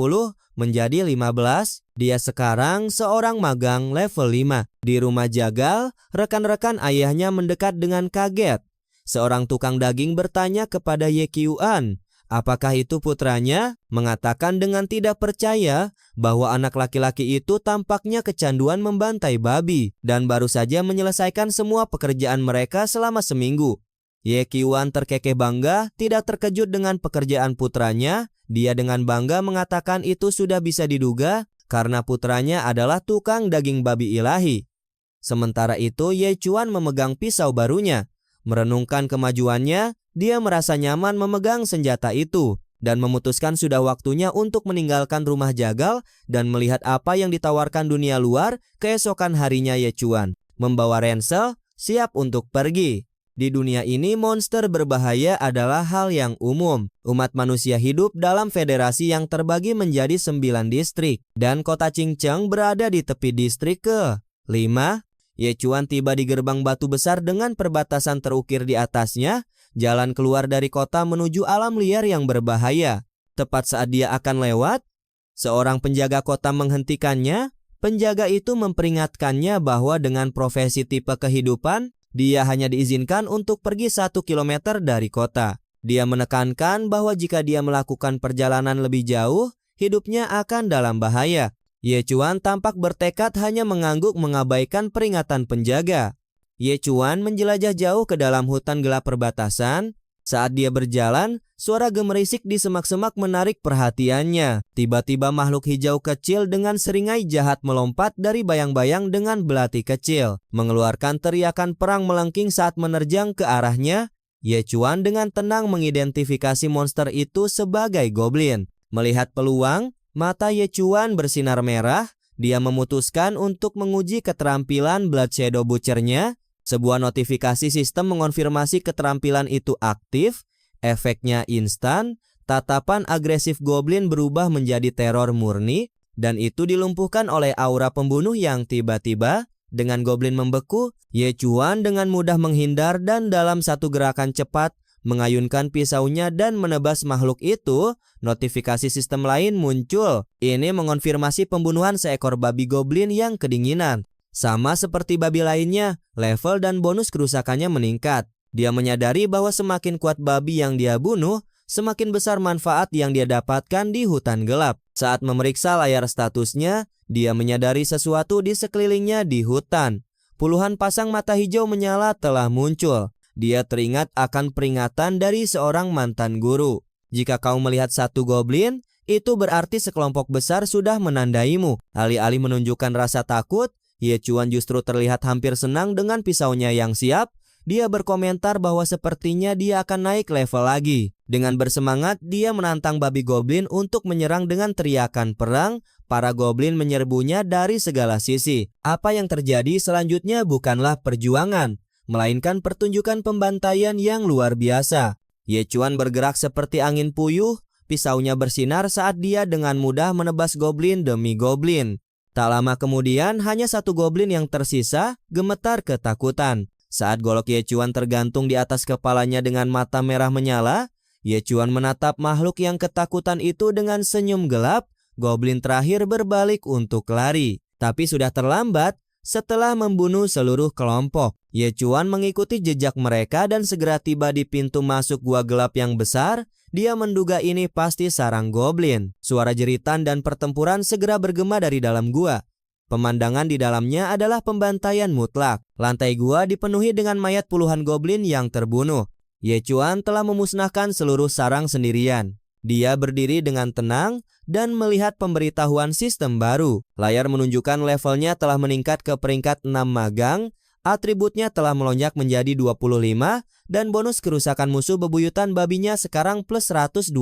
S1: menjadi 15. Dia sekarang seorang magang level 5. Di rumah jagal, rekan-rekan ayahnya mendekat dengan kaget. Seorang tukang daging bertanya kepada Ye Qiuyan, apakah itu putranya? Mengatakan dengan tidak percaya bahwa anak laki-laki itu tampaknya kecanduan membantai babi dan baru saja menyelesaikan semua pekerjaan mereka selama seminggu. Ye Qiuyan terkekeh bangga, tidak terkejut dengan pekerjaan putranya. Dia dengan bangga mengatakan itu sudah bisa diduga karena putranya adalah tukang daging babi ilahi. Sementara itu Ye Chuan memegang pisau barunya. Merenungkan kemajuannya, dia merasa nyaman memegang senjata itu dan memutuskan sudah waktunya untuk meninggalkan rumah jagal dan melihat apa yang ditawarkan dunia luar. Keesokan harinya Ye Chuan membawa ransel, siap untuk pergi. Di dunia ini monster berbahaya adalah hal yang umum. Umat manusia hidup dalam federasi yang terbagi menjadi 9 distrik dan kota Qingcheng berada di tepi distrik ke-5. Ye Chuan tiba di gerbang batu besar dengan perbatasan terukir di atasnya. Jalan keluar dari kota menuju alam liar yang berbahaya. Tepat saat dia akan lewat, seorang penjaga kota menghentikannya. Penjaga itu memperingatkannya bahwa dengan profesi tipe kehidupan, dia hanya diizinkan untuk pergi 1 kilometer dari kota. Dia menekankan bahwa jika dia melakukan perjalanan lebih jauh, hidupnya akan dalam bahaya. Ye Chuan tampak bertekad hanya mengangguk mengabaikan peringatan penjaga. Ye Chuan menjelajah jauh ke dalam hutan gelap perbatasan. Saat dia berjalan, suara gemerisik di semak-semak menarik perhatiannya. Tiba-tiba makhluk hijau kecil dengan seringai jahat melompat dari bayang-bayang dengan belati kecil, mengeluarkan teriakan perang melengking saat menerjang ke arahnya. Ye Chuan dengan tenang mengidentifikasi monster itu sebagai goblin. Melihat peluang, mata Ye Chuan bersinar merah. Dia memutuskan untuk menguji keterampilan Blood Shadow Butcher-nya. Sebuah notifikasi sistem mengonfirmasi keterampilan itu aktif, efeknya instan, tatapan agresif goblin berubah menjadi teror murni, dan itu dilumpuhkan oleh aura pembunuh yang tiba-tiba. Dengan goblin membeku, Ye Chuan dengan mudah menghindar dan dalam satu gerakan cepat mengayunkan pisaunya dan menebas makhluk itu. Notifikasi sistem lain muncul. Ini mengonfirmasi pembunuhan seekor babi goblin yang kedinginan. Sama seperti babi lainnya, level dan bonus kerusakannya meningkat. Dia menyadari bahwa semakin kuat babi yang dia bunuh, semakin besar manfaat yang dia dapatkan di hutan gelap. Saat memeriksa layar statusnya, dia menyadari sesuatu di sekelilingnya di hutan. Puluhan pasang mata hijau menyala telah muncul. Dia teringat akan peringatan dari seorang mantan guru. Jika kau melihat satu goblin, itu berarti sekelompok besar sudah menandaimu. Alih-alih menunjukkan rasa takut, Ye Chuan justru terlihat hampir senang dengan pisaunya yang siap. Dia berkomentar bahwa sepertinya dia akan naik level lagi. Dengan bersemangat, dia menantang babi goblin untuk menyerang dengan teriakan perang. Para goblin menyerbunya dari segala sisi. Apa yang terjadi selanjutnya bukanlah perjuangan, melainkan pertunjukan pembantaian yang luar biasa. Ye Chuan bergerak seperti angin puyuh. Pisaunya bersinar saat dia dengan mudah menebas goblin demi goblin. Tak lama kemudian, hanya satu goblin yang tersisa gemetar ketakutan. Saat golok Ye Chuan tergantung di atas kepalanya dengan mata merah menyala, Ye Chuan menatap makhluk yang ketakutan itu dengan senyum gelap. Goblin terakhir berbalik untuk lari. Tapi sudah terlambat. Setelah membunuh seluruh kelompok, Ye Chuan mengikuti jejak mereka dan segera tiba di pintu masuk gua gelap yang besar. Dia menduga ini pasti sarang goblin. Suara jeritan dan pertempuran segera bergema dari dalam gua. Pemandangan di dalamnya adalah pembantaian mutlak. Lantai gua dipenuhi dengan mayat puluhan goblin yang terbunuh. Ye Chuan telah memusnahkan seluruh sarang sendirian. Dia berdiri dengan tenang dan melihat pemberitahuan sistem baru. Layar menunjukkan levelnya telah meningkat ke peringkat 6 magang. Atributnya telah melonjak menjadi 25 dan bonus kerusakan musuh bebuyutan babinya sekarang plus 120%.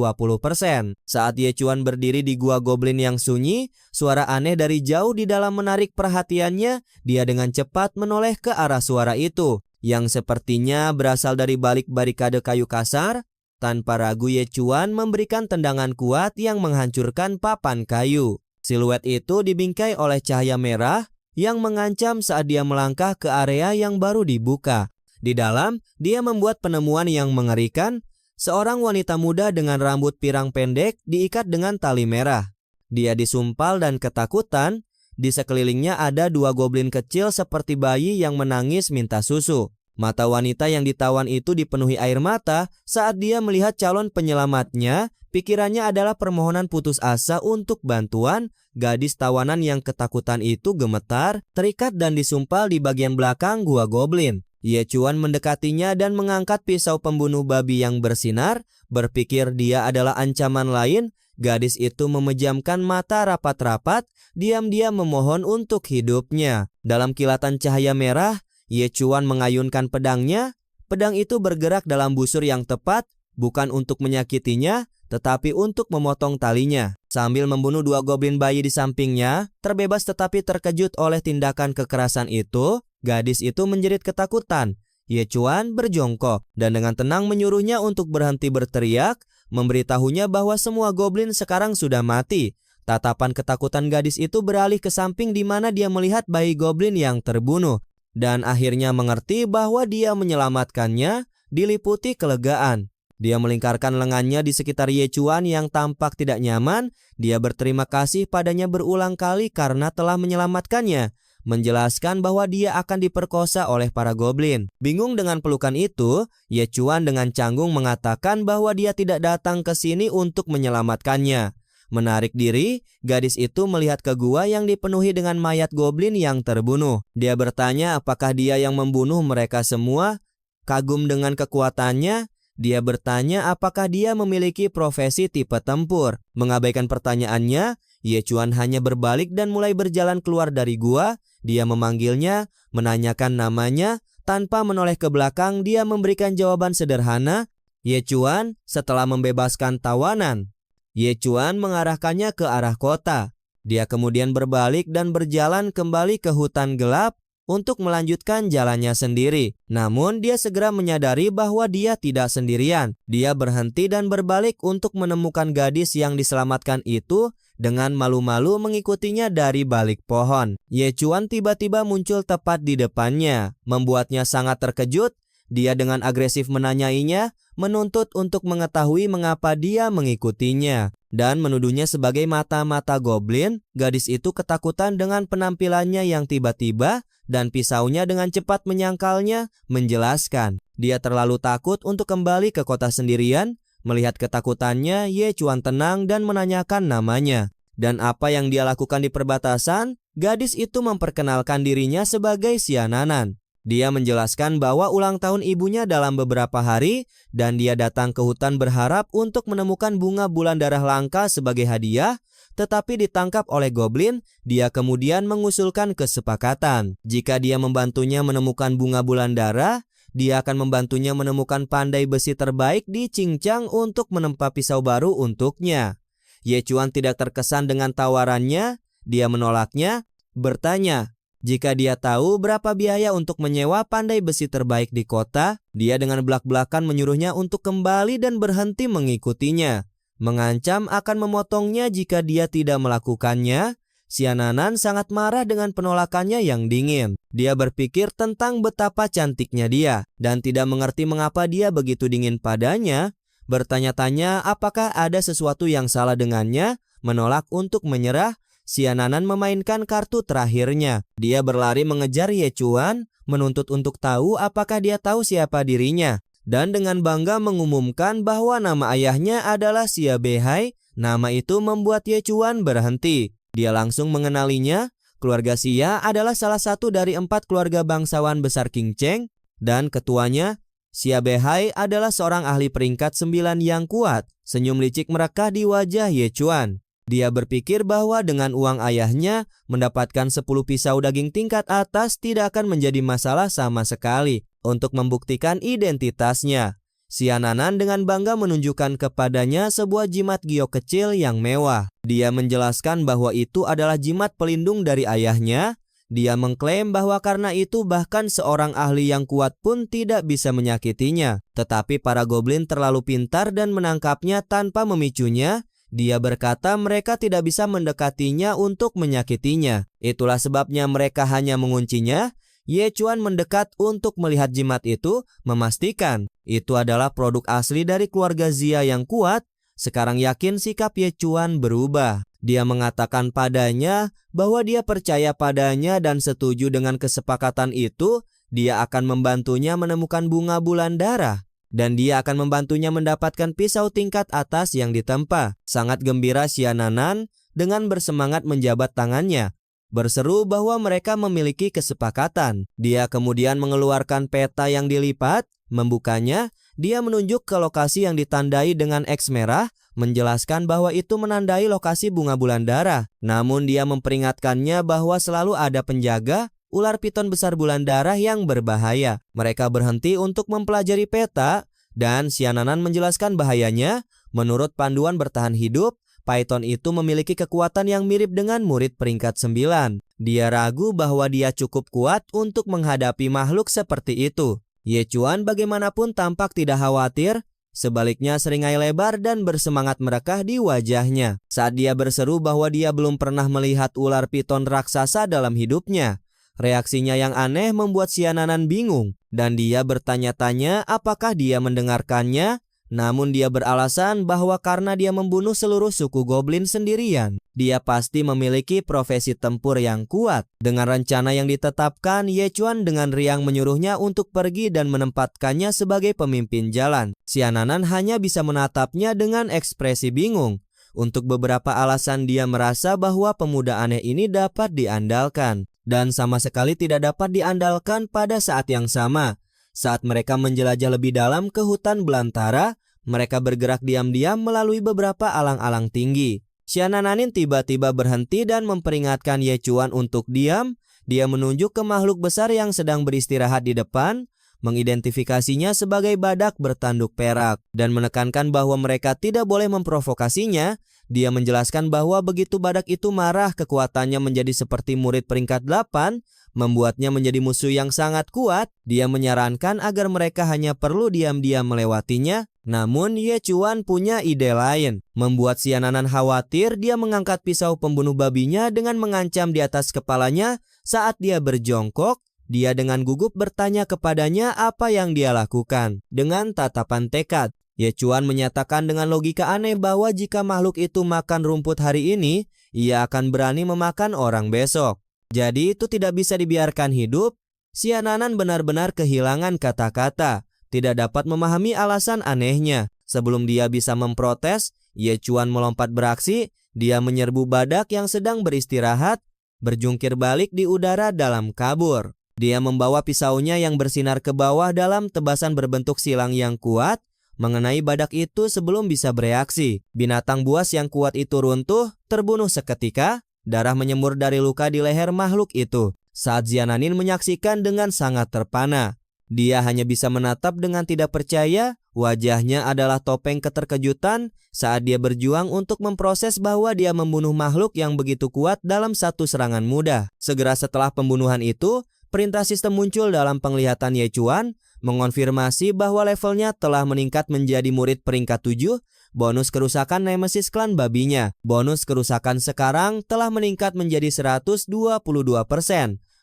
S1: Saat Ye Chuan berdiri di gua goblin yang sunyi, suara aneh dari jauh di dalam menarik perhatiannya. Dia dengan cepat menoleh ke arah suara itu, yang sepertinya berasal dari balik barikade kayu kasar. Tanpa ragu Ye Chuan memberikan tendangan kuat yang menghancurkan papan kayu. Siluet itu dibingkai oleh cahaya merah yang mengancam saat dia melangkah ke area yang baru dibuka. Di dalam, dia membuat penemuan yang mengerikan. Seorang wanita muda dengan rambut pirang pendek diikat dengan tali merah. Dia disumpal dan ketakutan. Di sekelilingnya ada dua goblin kecil seperti bayi yang menangis minta susu. Mata wanita yang ditawan itu dipenuhi air mata saat dia melihat calon penyelamatnya. Pikirannya adalah permohonan putus asa untuk bantuan. Gadis tawanan yang ketakutan itu gemetar, terikat dan disumpal di bagian belakang gua goblin. Ye Chuan mendekatinya dan mengangkat pisau pembunuh babi yang bersinar. Berpikir dia adalah ancaman lain. Gadis itu memejamkan mata rapat-rapat, diam-diam memohon untuk hidupnya. Dalam kilatan cahaya merah, Ye Chuan mengayunkan pedangnya. Pedang itu bergerak dalam busur yang tepat, bukan untuk menyakitinya, tetapi untuk memotong talinya. Sambil membunuh dua goblin bayi di sampingnya, terbebas tetapi terkejut oleh tindakan kekerasan itu, gadis itu menjerit ketakutan. Ye Chuan berjongkok dan dengan tenang menyuruhnya untuk berhenti berteriak, memberitahunya bahwa semua goblin sekarang sudah mati. Tatapan ketakutan gadis itu beralih ke samping di mana dia melihat bayi goblin yang terbunuh, dan akhirnya mengerti bahwa dia menyelamatkannya. Diliputi kelegaan. Dia melingkarkan lengannya di sekitar Ye Chuan yang tampak tidak nyaman. Dia berterima kasih padanya berulang kali karena telah menyelamatkannya, menjelaskan bahwa dia akan diperkosa oleh para goblin. Bingung dengan pelukan itu, Ye Chuan dengan canggung mengatakan bahwa dia tidak datang ke sini untuk menyelamatkannya. Menarik diri, gadis itu melihat ke gua yang dipenuhi dengan mayat goblin yang terbunuh. Dia bertanya apakah dia yang membunuh mereka semua. Kagum dengan kekuatannya, dia bertanya apakah dia memiliki profesi tipe tempur. Mengabaikan pertanyaannya, Ye Chuan hanya berbalik dan mulai berjalan keluar dari gua. Dia memanggilnya, menanyakan namanya. Tanpa menoleh ke belakang, dia memberikan jawaban sederhana, Ye Chuan, setelah membebaskan tawanan. Ye Chuan mengarahkannya ke arah kota. Dia kemudian berbalik dan berjalan kembali ke hutan gelap untuk melanjutkan jalannya sendiri. Namun dia segera menyadari bahwa dia tidak sendirian. Dia berhenti dan berbalik untuk menemukan gadis yang diselamatkan itu. Dengan malu-malu mengikutinya dari balik pohon. Ye Chuan tiba-tiba muncul tepat di depannya, membuatnya sangat terkejut. Dia dengan agresif menanyainya, menuntut untuk mengetahui mengapa dia mengikutinya, dan menuduhnya sebagai mata-mata goblin. Gadis itu ketakutan dengan penampilannya yang tiba-tiba, dan pisaunya dengan cepat menyangkalnya, menjelaskan. Dia terlalu takut untuk kembali ke kota sendirian. Melihat ketakutannya, Ye Chuan tenang dan menanyakan namanya. Dan apa yang dia lakukan di perbatasan, gadis itu memperkenalkan dirinya sebagai Xiananan. Dia menjelaskan bahwa ulang tahun ibunya dalam beberapa hari, dan dia datang ke hutan berharap untuk menemukan bunga bulan darah langka sebagai hadiah, tetapi ditangkap oleh goblin. Dia kemudian mengusulkan kesepakatan. Jika dia membantunya menemukan bunga bulan darah, dia akan membantunya menemukan pandai besi terbaik di Cincang untuk menempa pisau baru untuknya. Ye Chuan tidak terkesan dengan tawarannya. Dia menolaknya, bertanya jika dia tahu berapa biaya untuk menyewa pandai besi terbaik di kota. Dia dengan belak-belakan menyuruhnya untuk kembali dan berhenti mengikutinya, mengancam akan memotongnya jika dia tidak melakukannya. Xiananan sangat marah dengan penolakannya yang dingin. Dia berpikir tentang betapa cantiknya dia, dan tidak mengerti mengapa dia begitu dingin padanya. Bertanya-tanya apakah ada sesuatu yang salah dengannya. Menolak untuk menyerah, Xiananan memainkan kartu terakhirnya. Dia berlari mengejar Ye Chuan, menuntut untuk tahu apakah dia tahu siapa dirinya, dan dengan bangga mengumumkan bahwa nama ayahnya adalah Xia Beihai. Nama itu membuat Ye Chuan berhenti. Dia langsung mengenalinya. Keluarga Xia adalah salah satu dari 4 keluarga bangsawan besar Qingcheng, dan ketuanya, Xia Beihai, adalah seorang ahli peringkat 9 yang kuat. Senyum licik merekah di wajah Ye Chuan. Dia berpikir bahwa dengan uang ayahnya, mendapatkan 10 pisau daging tingkat atas tidak akan menjadi masalah sama sekali untuk membuktikan identitasnya. Xiananan dengan bangga menunjukkan kepadanya sebuah jimat giok kecil yang mewah. Dia menjelaskan bahwa itu adalah jimat pelindung dari ayahnya. Dia mengklaim bahwa karena itu bahkan seorang ahli yang kuat pun tidak bisa menyakitinya. Tetapi para goblin terlalu pintar dan menangkapnya tanpa memicunya. Dia berkata mereka tidak bisa mendekatinya untuk menyakitinya. Itulah sebabnya mereka hanya menguncinya. Ye Chuan mendekat untuk melihat jimat itu, memastikan itu adalah produk asli dari keluarga Xia yang kuat. Sekarang yakin sikap Ye Chuan berubah. Dia mengatakan padanya bahwa dia percaya padanya dan setuju dengan kesepakatan itu. Dia akan membantunya menemukan bunga bulan darah, dan dia akan membantunya mendapatkan pisau tingkat atas yang ditempa. Sangat gembira Xiananan dengan bersemangat menjabat tangannya, berseru bahwa mereka memiliki kesepakatan. Dia kemudian mengeluarkan peta yang dilipat, membukanya. Dia menunjuk ke lokasi yang ditandai dengan X merah, menjelaskan bahwa itu menandai lokasi bunga bulan darah. Namun dia memperingatkannya bahwa selalu ada penjaga ular piton besar bulan darah yang berbahaya. Mereka berhenti untuk mempelajari peta, dan Xiananan menjelaskan bahayanya. Menurut panduan bertahan hidup, python itu memiliki kekuatan yang mirip dengan murid peringkat 9. Dia ragu bahwa dia cukup kuat untuk menghadapi makhluk seperti itu. Ye Chuan bagaimanapun tampak tidak khawatir. Sebaliknya seringai lebar dan bersemangat merekah di wajahnya saat dia berseru bahwa dia belum pernah melihat ular piton raksasa dalam hidupnya. Reaksinya yang aneh membuat Xiananan bingung, dan dia bertanya-tanya apakah dia mendengarkannya. Namun dia beralasan bahwa karena dia membunuh seluruh suku goblin sendirian, dia pasti memiliki profesi tempur yang kuat. Dengan rencana yang ditetapkan, Ye Chuan dengan riang menyuruhnya untuk pergi dan menempatkannya sebagai pemimpin jalan. Xiananan hanya bisa menatapnya dengan ekspresi bingung. Untuk beberapa alasan dia merasa bahwa pemuda aneh ini dapat diandalkan, dan sama sekali tidak dapat diandalkan pada saat yang sama. Saat mereka menjelajah lebih dalam ke hutan belantara, mereka bergerak diam-diam melalui beberapa alang-alang tinggi. Xianananin tiba-tiba berhenti dan memperingatkan Ye Chuan untuk diam. Dia menunjuk ke makhluk besar yang sedang beristirahat di depan, mengidentifikasinya sebagai badak bertanduk perak, dan menekankan bahwa mereka tidak boleh memprovokasinya. Dia menjelaskan bahwa begitu badak itu marah, kekuatannya menjadi seperti murid peringkat 8, membuatnya menjadi musuh yang sangat kuat. Dia menyarankan agar mereka hanya perlu diam-diam melewatinya. Namun Ye Chuan punya ide lain. Membuat Xiananan khawatir, dia mengangkat pisau pembunuh babinya dengan mengancam di atas kepalanya. Saat dia berjongkok, dia dengan gugup bertanya kepadanya apa yang dia lakukan. Dengan tatapan tekad, Ye Chuan menyatakan dengan logika aneh bahwa jika makhluk itu makan rumput hari ini, ia akan berani memakan orang besok. Jadi itu tidak bisa dibiarkan hidup. Xiananan benar-benar kehilangan kata-kata, tidak dapat memahami alasan anehnya. Sebelum dia bisa memprotes, Ye Chuan melompat beraksi. Dia menyerbu badak yang sedang beristirahat, berjungkir balik di udara dalam kabur. Dia membawa pisaunya yang bersinar ke bawah dalam tebasan berbentuk silang yang kuat, mengenai badak itu sebelum bisa bereaksi. Binatang buas yang kuat itu runtuh, terbunuh seketika. Darah menyembur dari luka di leher makhluk itu. Saat Xiananin menyaksikan dengan sangat terpana, dia hanya bisa menatap dengan tidak percaya. Wajahnya adalah topeng keterkejutan saat dia berjuang untuk memproses bahwa dia membunuh makhluk yang begitu kuat dalam satu serangan mudah. Segera setelah pembunuhan itu, perintah sistem muncul dalam penglihatan Ye Chuan, mengonfirmasi bahwa levelnya telah meningkat menjadi murid peringkat 7, bonus kerusakan Nemesis klan babinya. Bonus kerusakan sekarang telah meningkat menjadi 122%.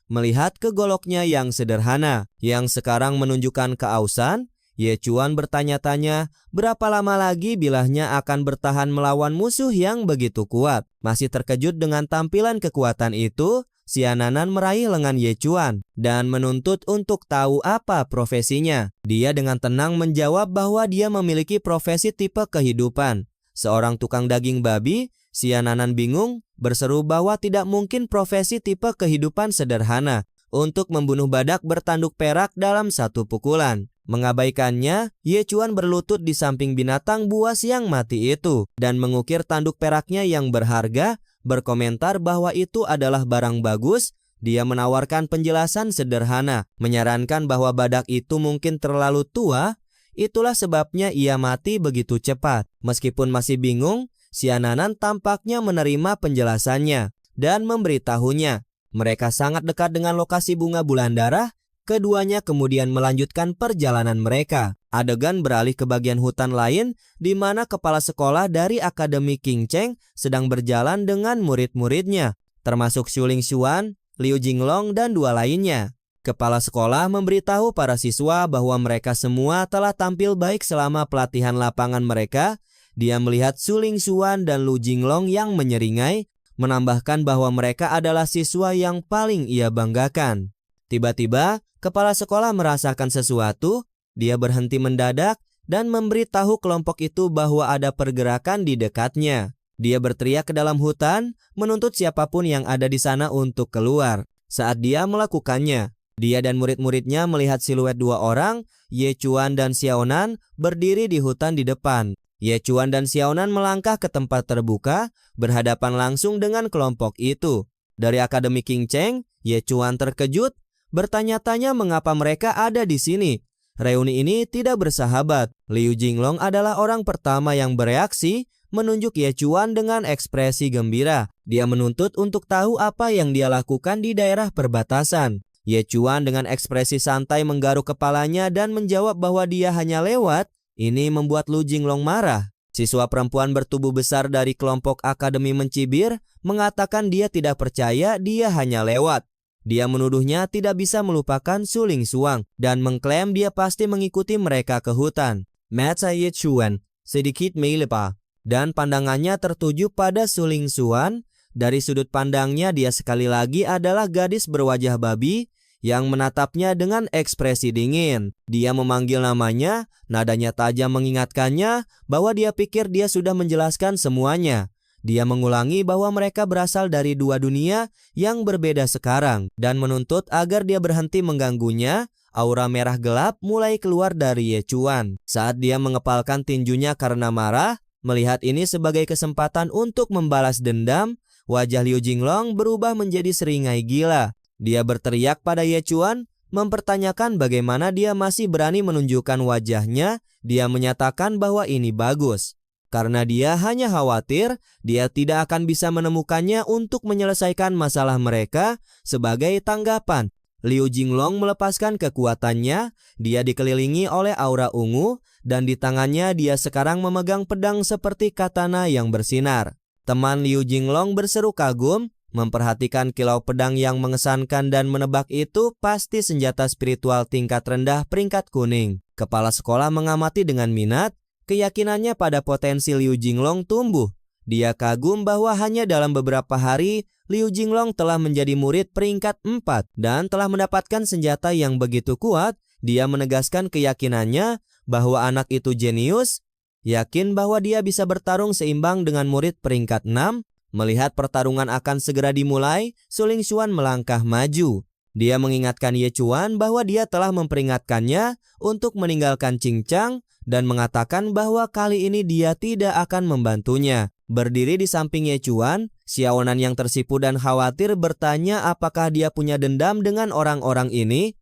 S1: Melihat kegoloknya yang sederhana, yang sekarang menunjukkan keausan, Ye Chuan bertanya-tanya berapa lama lagi bilahnya akan bertahan melawan musuh yang begitu kuat. Masih terkejut dengan tampilan kekuatan itu, Xiananan meraih lengan Ye Chuan dan menuntut untuk tahu apa profesinya. Dia dengan tenang menjawab bahwa dia memiliki profesi tipe kehidupan. Seorang tukang daging babi. Xiananan bingung, berseru bahwa tidak mungkin profesi tipe kehidupan sederhana untuk membunuh badak bertanduk perak dalam satu pukulan. Mengabaikannya, Ye Chuan berlutut di samping binatang buas yang mati itu dan mengukir tanduk peraknya yang berharga, berkomentar bahwa itu adalah barang bagus. Dia menawarkan penjelasan sederhana, menyarankan bahwa badak itu mungkin terlalu tua, itulah sebabnya ia mati begitu cepat. Meskipun masih bingung, Xiananan tampaknya menerima penjelasannya dan memberitahunya. Mereka sangat dekat dengan lokasi bunga bulan darah. Keduanya kemudian melanjutkan perjalanan mereka. Adegan beralih ke bagian hutan lain di mana kepala sekolah dari Akademi King Cheng sedang berjalan dengan murid-muridnya, termasuk Xu Ling Xuan, Liu Jinglong, dan dua lainnya. Kepala sekolah memberitahu para siswa bahwa mereka semua telah tampil baik selama pelatihan lapangan mereka. Dia melihat Xu Ling Xuan dan Liu Jinglong yang menyeringai, menambahkan bahwa mereka adalah siswa yang paling ia banggakan. Tiba-tiba, kepala sekolah merasakan sesuatu. Dia berhenti mendadak dan memberitahu kelompok itu bahwa ada pergerakan di dekatnya. Dia berteriak ke dalam hutan, menuntut siapapun yang ada di sana untuk keluar. Saat dia melakukannya, dia dan murid-muridnya melihat siluet dua orang, Ye Chuan dan Xiaonan, berdiri di hutan di depan. Ye Chuan dan Xiaonan melangkah ke tempat terbuka, berhadapan langsung dengan kelompok itu. Dari Akademi King Cheng, Ye Chuan terkejut, bertanya-tanya mengapa mereka ada di sini. Reuni ini tidak bersahabat. Liu Jinglong adalah orang pertama yang bereaksi, menunjuk Ye Chuan dengan ekspresi gembira. Dia menuntut untuk tahu apa yang dia lakukan di daerah perbatasan. Ye Chuan dengan ekspresi santai menggaruk kepalanya dan menjawab bahwa dia hanya lewat. Ini membuat Liu Jinglong marah. Siswa perempuan bertubuh besar dari kelompok akademi mencibir, mengatakan dia tidak percaya, dia hanya lewat. Dia menuduhnya tidak bisa melupakan Xu Ling Xuan dan mengklaim dia pasti mengikuti mereka ke hutan. Mata Ye Chuan sedikit melepa dan pandangannya tertuju pada Xu Ling Xuan. Dari sudut pandangnya dia sekali lagi adalah gadis berwajah babi yang menatapnya dengan ekspresi dingin. Dia memanggil namanya, nadanya tajam mengingatkannya bahwa dia pikir dia sudah menjelaskan semuanya. Dia mengulangi bahwa mereka berasal dari dua dunia yang berbeda sekarang dan menuntut agar dia berhenti mengganggunya. Aura merah gelap mulai keluar dari Ye Chuan saat dia mengepalkan tinjunya karena marah. Melihat ini sebagai kesempatan untuk membalas dendam, wajah Liu Jinglong berubah menjadi seringai gila. Dia berteriak pada Ye Chuan, mempertanyakan bagaimana dia masih berani menunjukkan wajahnya. Dia menyatakan bahwa ini bagus. Karena dia hanya khawatir dia tidak akan bisa menemukannya untuk menyelesaikan masalah mereka. Sebagai tanggapan, Liu Jinglong melepaskan kekuatannya. Dia dikelilingi oleh aura ungu dan di tangannya dia sekarang memegang pedang seperti katana yang bersinar. Teman Liu Jinglong berseru kagum, memperhatikan kilau pedang yang mengesankan dan menebak itu pasti senjata spiritual tingkat rendah peringkat kuning. Kepala sekolah mengamati dengan minat, keyakinannya pada potensi Liu Jinglong tumbuh. Dia kagum bahwa hanya dalam beberapa hari, Liu Jinglong telah menjadi murid peringkat 4 dan telah mendapatkan senjata yang begitu kuat. Dia menegaskan keyakinannya bahwa anak itu jenius, yakin bahwa dia bisa bertarung seimbang dengan murid peringkat 6. Melihat pertarungan akan segera dimulai, Su Lingxuan melangkah maju. Dia mengingatkan Ye Chuan bahwa dia telah memperingatkannya untuk meninggalkan cincang dan mengatakan bahwa kali ini dia tidak akan membantunya. Berdiri di samping Ye Chuan, Xiaonan yang tersipu dan khawatir bertanya apakah dia punya dendam dengan orang-orang ini.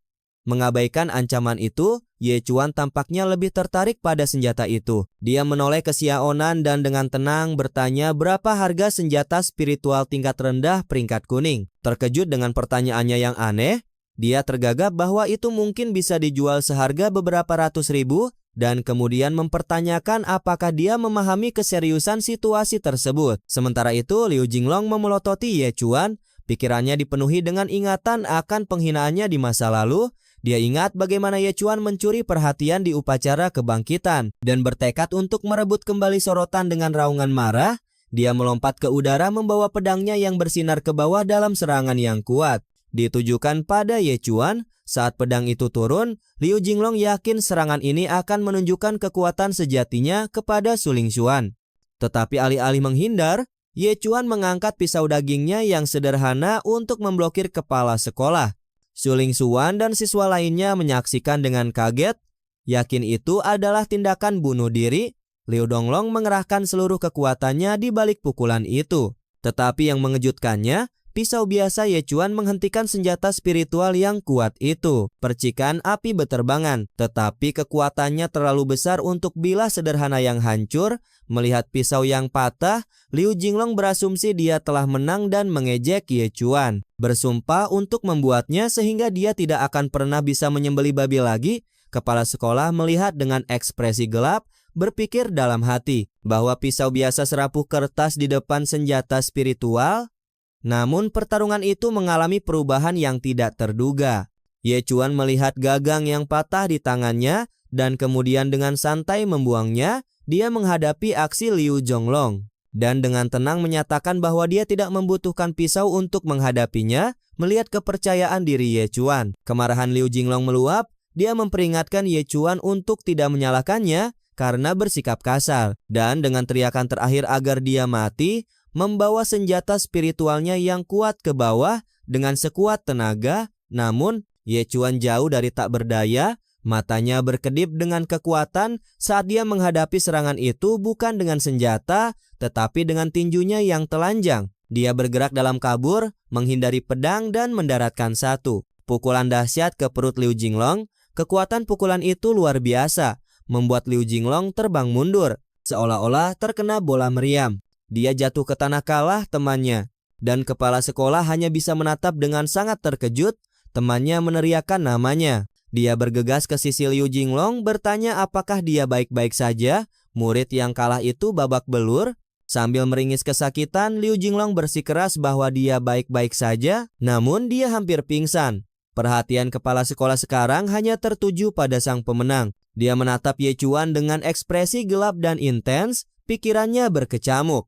S1: Mengabaikan ancaman itu, Ye Chuan tampaknya lebih tertarik pada senjata itu. Dia menoleh ke Xiaonan dan dengan tenang bertanya berapa harga senjata spiritual tingkat rendah peringkat kuning. Terkejut dengan pertanyaannya yang aneh, dia tergagap bahwa itu mungkin bisa dijual seharga beberapa ratus ribu dan kemudian mempertanyakan apakah dia memahami keseriusan situasi tersebut. Sementara itu, Liu Jinglong memelototi Ye Chuan. Pikirannya dipenuhi dengan ingatan akan penghinaannya di masa lalu. Dia ingat bagaimana Ye Chuan mencuri perhatian di upacara kebangkitan dan bertekad untuk merebut kembali sorotan dengan raungan marah. Dia melompat ke udara membawa pedangnya yang bersinar ke bawah dalam serangan yang kuat. Ditujukan pada Ye Chuan, saat pedang itu turun, Liu Jinglong yakin serangan ini akan menunjukkan kekuatan sejatinya kepada Su Lingxuan. Tetapi alih-alih menghindar, Ye Chuan mengangkat pisau dagingnya yang sederhana untuk memblokir kepala sekolah. Su Lingxuan dan siswa lainnya menyaksikan dengan kaget. Yakin itu adalah tindakan bunuh diri. Liu Donglong mengerahkan seluruh kekuatannya di balik pukulan itu. Tetapi yang mengejutkannya, pisau biasa Ye Chuan menghentikan senjata spiritual yang kuat itu. Percikan api beterbangan, tetapi kekuatannya terlalu besar untuk bilah sederhana yang hancur. Melihat pisau yang patah, Liu Jinglong berasumsi dia telah menang dan mengejek Ye Chuan. Bersumpah untuk membuatnya sehingga dia tidak akan pernah bisa menyembelih babi lagi. Kepala sekolah melihat dengan ekspresi gelap, berpikir dalam hati bahwa pisau biasa serapuh kertas di depan senjata spiritual. Namun pertarungan itu mengalami perubahan yang tidak terduga. Ye Chuan melihat gagang yang patah di tangannya dan kemudian dengan santai membuangnya. Dia menghadapi aksi Liu Jinglong dan dengan tenang menyatakan bahwa dia tidak membutuhkan pisau untuk menghadapinya. Melihat kepercayaan diri Ye Chuan, kemarahan Liu Jinglong meluap. Dia memperingatkan Ye Chuan untuk tidak menyalahkannya karena bersikap kasar dan dengan teriakan terakhir agar dia mati, membawa senjata spiritualnya yang kuat ke bawah dengan sekuat tenaga. Namun, Ye Chuan jauh dari tak berdaya. Matanya berkedip dengan kekuatan saat dia menghadapi serangan itu bukan dengan senjata, tetapi dengan tinjunya yang telanjang. Dia bergerak dalam kabur, menghindari pedang dan mendaratkan satu pukulan dahsyat ke perut Liu Jinglong. Kekuatan pukulan itu luar biasa, membuat Liu Jinglong terbang mundur, seolah-olah terkena bola meriam. Dia jatuh ke tanah kalah temannya, dan kepala sekolah hanya bisa menatap dengan sangat terkejut. Temannya meneriakkan namanya. Dia bergegas ke sisi Liu Jinglong bertanya apakah dia baik-baik saja. Murid yang kalah itu babak belur. Sambil meringis kesakitan, Liu Jinglong bersikeras bahwa dia baik-baik saja. Namun dia hampir pingsan. Perhatian kepala sekolah sekarang hanya tertuju pada sang pemenang. Dia menatap Ye Chuan dengan ekspresi gelap dan intens. Pikirannya berkecamuk.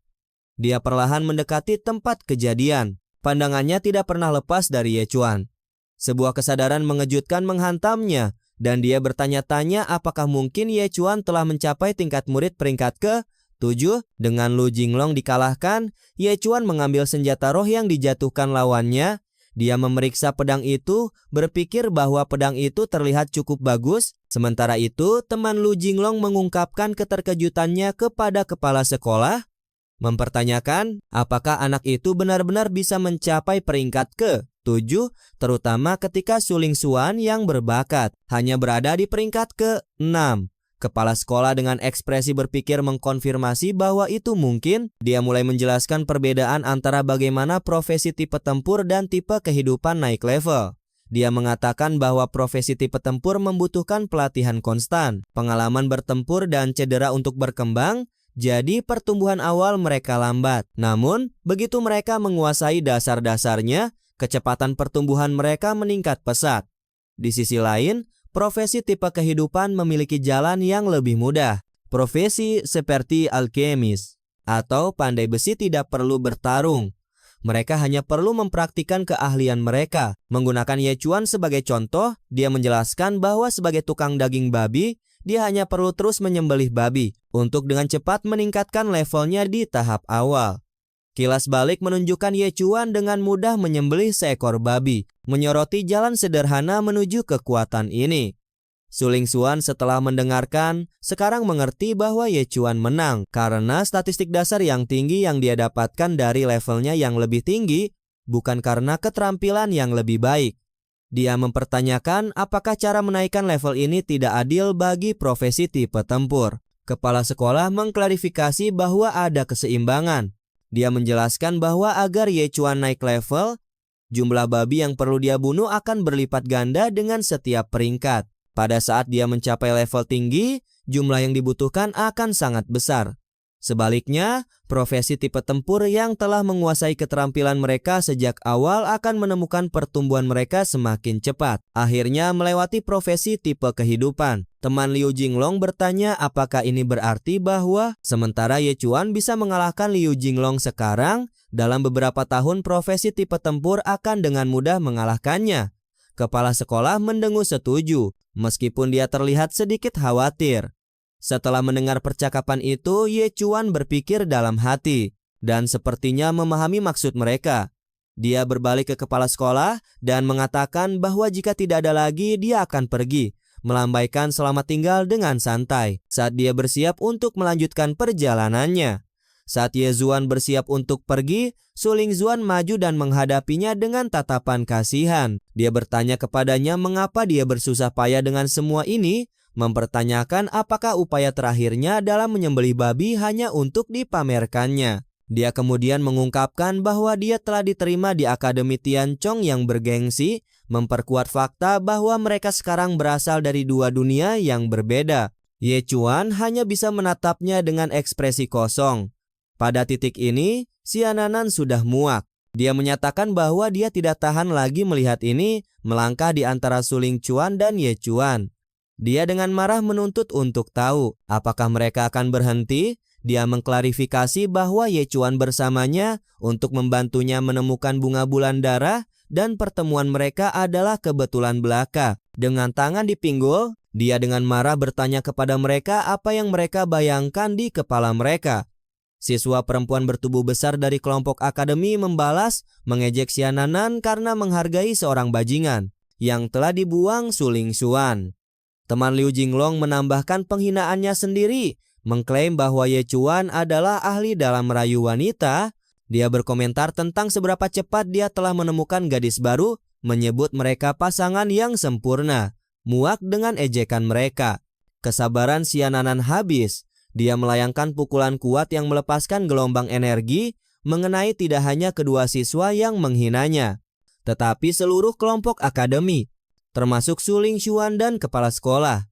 S1: Dia perlahan mendekati tempat kejadian. Pandangannya tidak pernah lepas dari Ye Chuan. Sebuah kesadaran mengejutkan menghantamnya, dan dia bertanya-tanya apakah mungkin Ye Chuan telah mencapai tingkat murid peringkat ke-7. Dengan Lu Jinglong dikalahkan, Ye Chuan mengambil senjata roh yang dijatuhkan lawannya. Dia memeriksa pedang itu, berpikir bahwa pedang itu terlihat cukup bagus. Sementara itu, teman Lu Jinglong mengungkapkan keterkejutannya kepada kepala sekolah, mempertanyakan apakah anak itu benar-benar bisa mencapai peringkat ke-7, terutama ketika Su Lingxuan yang berbakat hanya berada di peringkat ke-6. Kepala sekolah dengan ekspresi berpikir mengkonfirmasi bahwa itu mungkin. Dia mulai menjelaskan perbedaan antara bagaimana profesi tipe tempur dan tipe kehidupan naik level. Dia mengatakan bahwa profesi tipe tempur membutuhkan pelatihan konstan, pengalaman bertempur dan cedera untuk berkembang, jadi pertumbuhan awal mereka lambat. Namun, begitu mereka menguasai dasar-dasarnya, kecepatan pertumbuhan mereka meningkat pesat. Di sisi lain, profesi tipe kehidupan memiliki jalan yang lebih mudah. Profesi seperti alkemis atau pandai besi tidak perlu bertarung. Mereka hanya perlu mempraktikkan keahlian mereka. Menggunakan Ye Chuan sebagai contoh, dia menjelaskan bahwa sebagai tukang daging babi, dia hanya perlu terus menyembelih babi untuk dengan cepat meningkatkan levelnya di tahap awal. Kilas balik menunjukkan Ye Chuan dengan mudah menyembelih seekor babi, menyoroti jalan sederhana menuju kekuatan ini. Su Lingxuan setelah mendengarkan, sekarang mengerti bahwa Ye Chuan menang karena statistik dasar yang tinggi yang dia dapatkan dari levelnya yang lebih tinggi, bukan karena keterampilan yang lebih baik. Dia mempertanyakan apakah cara menaikkan level ini tidak adil bagi profesi tipe tempur. Kepala sekolah mengklarifikasi bahwa ada keseimbangan. Dia menjelaskan bahwa agar Ye Chuan naik level, jumlah babi yang perlu dia bunuh akan berlipat ganda dengan setiap peringkat. Pada saat dia mencapai level tinggi, jumlah yang dibutuhkan akan sangat besar. Sebaliknya, profesi tipe tempur yang telah menguasai keterampilan mereka sejak awal akan menemukan pertumbuhan mereka semakin cepat. Akhirnya melewati profesi tipe kehidupan. Teman Liu Jinglong bertanya apakah ini berarti bahwa sementara Ye Chuan bisa mengalahkan Liu Jinglong sekarang, dalam beberapa tahun profesi tipe tempur akan dengan mudah mengalahkannya. Kepala sekolah mendengus setuju, meskipun dia terlihat sedikit khawatir. Setelah mendengar percakapan itu, Ye Chuan berpikir dalam hati dan sepertinya memahami maksud mereka. Dia berbalik ke kepala sekolah dan mengatakan bahwa jika tidak ada lagi, dia akan pergi, melambaikan selamat tinggal dengan santai saat dia bersiap untuk melanjutkan perjalanannya. Saat Ye Zuan bersiap untuk pergi, Su Lingxuan maju dan menghadapinya dengan tatapan kasihan. Dia bertanya kepadanya mengapa dia bersusah payah dengan semua ini, mempertanyakan apakah upaya terakhirnya dalam menyembelih babi hanya untuk dipamerkannya. Dia kemudian mengungkapkan bahwa dia telah diterima di Akademi Tian Chong yang bergengsi, memperkuat fakta bahwa mereka sekarang berasal dari dua dunia yang berbeda. Ye Chuan hanya bisa menatapnya dengan ekspresi kosong. Pada titik ini, Xiananan sudah muak. Dia menyatakan bahwa dia tidak tahan lagi melihat ini, melangkah di antara Su Lingxuan dan Ye Chuan. Dia dengan marah menuntut untuk tahu apakah mereka akan berhenti. Dia mengklarifikasi bahwa Ye Chuan bersamanya untuk membantunya menemukan bunga bulan darah dan pertemuan mereka adalah kebetulan belaka. Dengan tangan di pinggul, dia dengan marah bertanya kepada mereka apa yang mereka bayangkan di kepala mereka. Siswa perempuan bertubuh besar dari kelompok akademi membalas mengejek Xiananan karena menghargai seorang bajingan yang telah dibuang Su Lingxuan. Teman Liu Jinglong menambahkan penghinaannya sendiri, mengklaim bahwa Ye Chuan adalah ahli dalam merayu wanita. Dia berkomentar tentang seberapa cepat dia telah menemukan gadis baru, menyebut mereka pasangan yang sempurna, muak dengan ejekan mereka. Kesabaran Xiananan habis. Dia melayangkan pukulan kuat yang melepaskan gelombang energi mengenai tidak hanya kedua siswa yang menghinanya, tetapi seluruh kelompok akademi, termasuk Su Lingxuan dan kepala sekolah.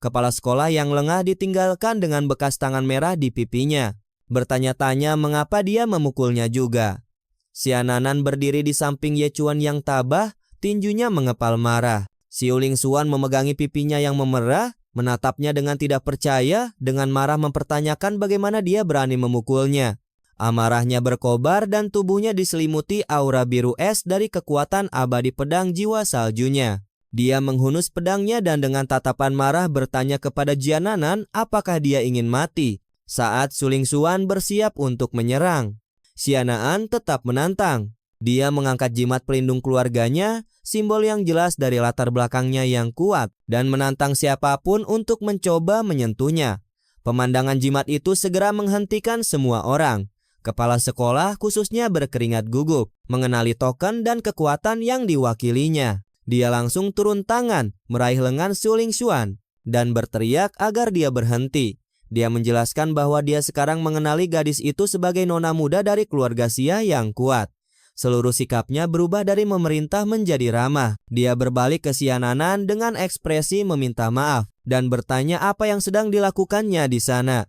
S1: Kepala sekolah yang lengah ditinggalkan dengan bekas tangan merah di pipinya, bertanya-tanya mengapa dia memukulnya juga. Xiananan berdiri di samping Ye Chuan yang tabah, tinjunya mengepal marah. Su Lingxuan memegangi pipinya yang memerah, menatapnya dengan tidak percaya, dengan marah mempertanyakan bagaimana dia berani memukulnya. Amarahnya berkobar dan tubuhnya diselimuti aura biru es dari kekuatan abadi pedang jiwa saljunya. Dia menghunus pedangnya dan dengan tatapan marah bertanya kepada Jiananan apakah dia ingin mati saat Suling Xuan bersiap untuk menyerang. Xianaan tetap menantang. Dia mengangkat jimat pelindung keluarganya, simbol yang jelas dari latar belakangnya yang kuat, dan menantang siapapun untuk mencoba menyentuhnya. Pemandangan jimat itu segera menghentikan semua orang. Kepala sekolah khususnya berkeringat gugup, mengenali token dan kekuatan yang diwakilinya. Dia langsung turun tangan, meraih lengan Suling Xuan, dan berteriak agar dia berhenti. Dia menjelaskan bahwa dia sekarang mengenali gadis itu sebagai nona muda dari keluarga Xia yang kuat. Seluruh sikapnya berubah dari memerintah menjadi ramah. Dia berbalik ke Xiananan dengan ekspresi meminta maaf, dan bertanya apa yang sedang dilakukannya di sana.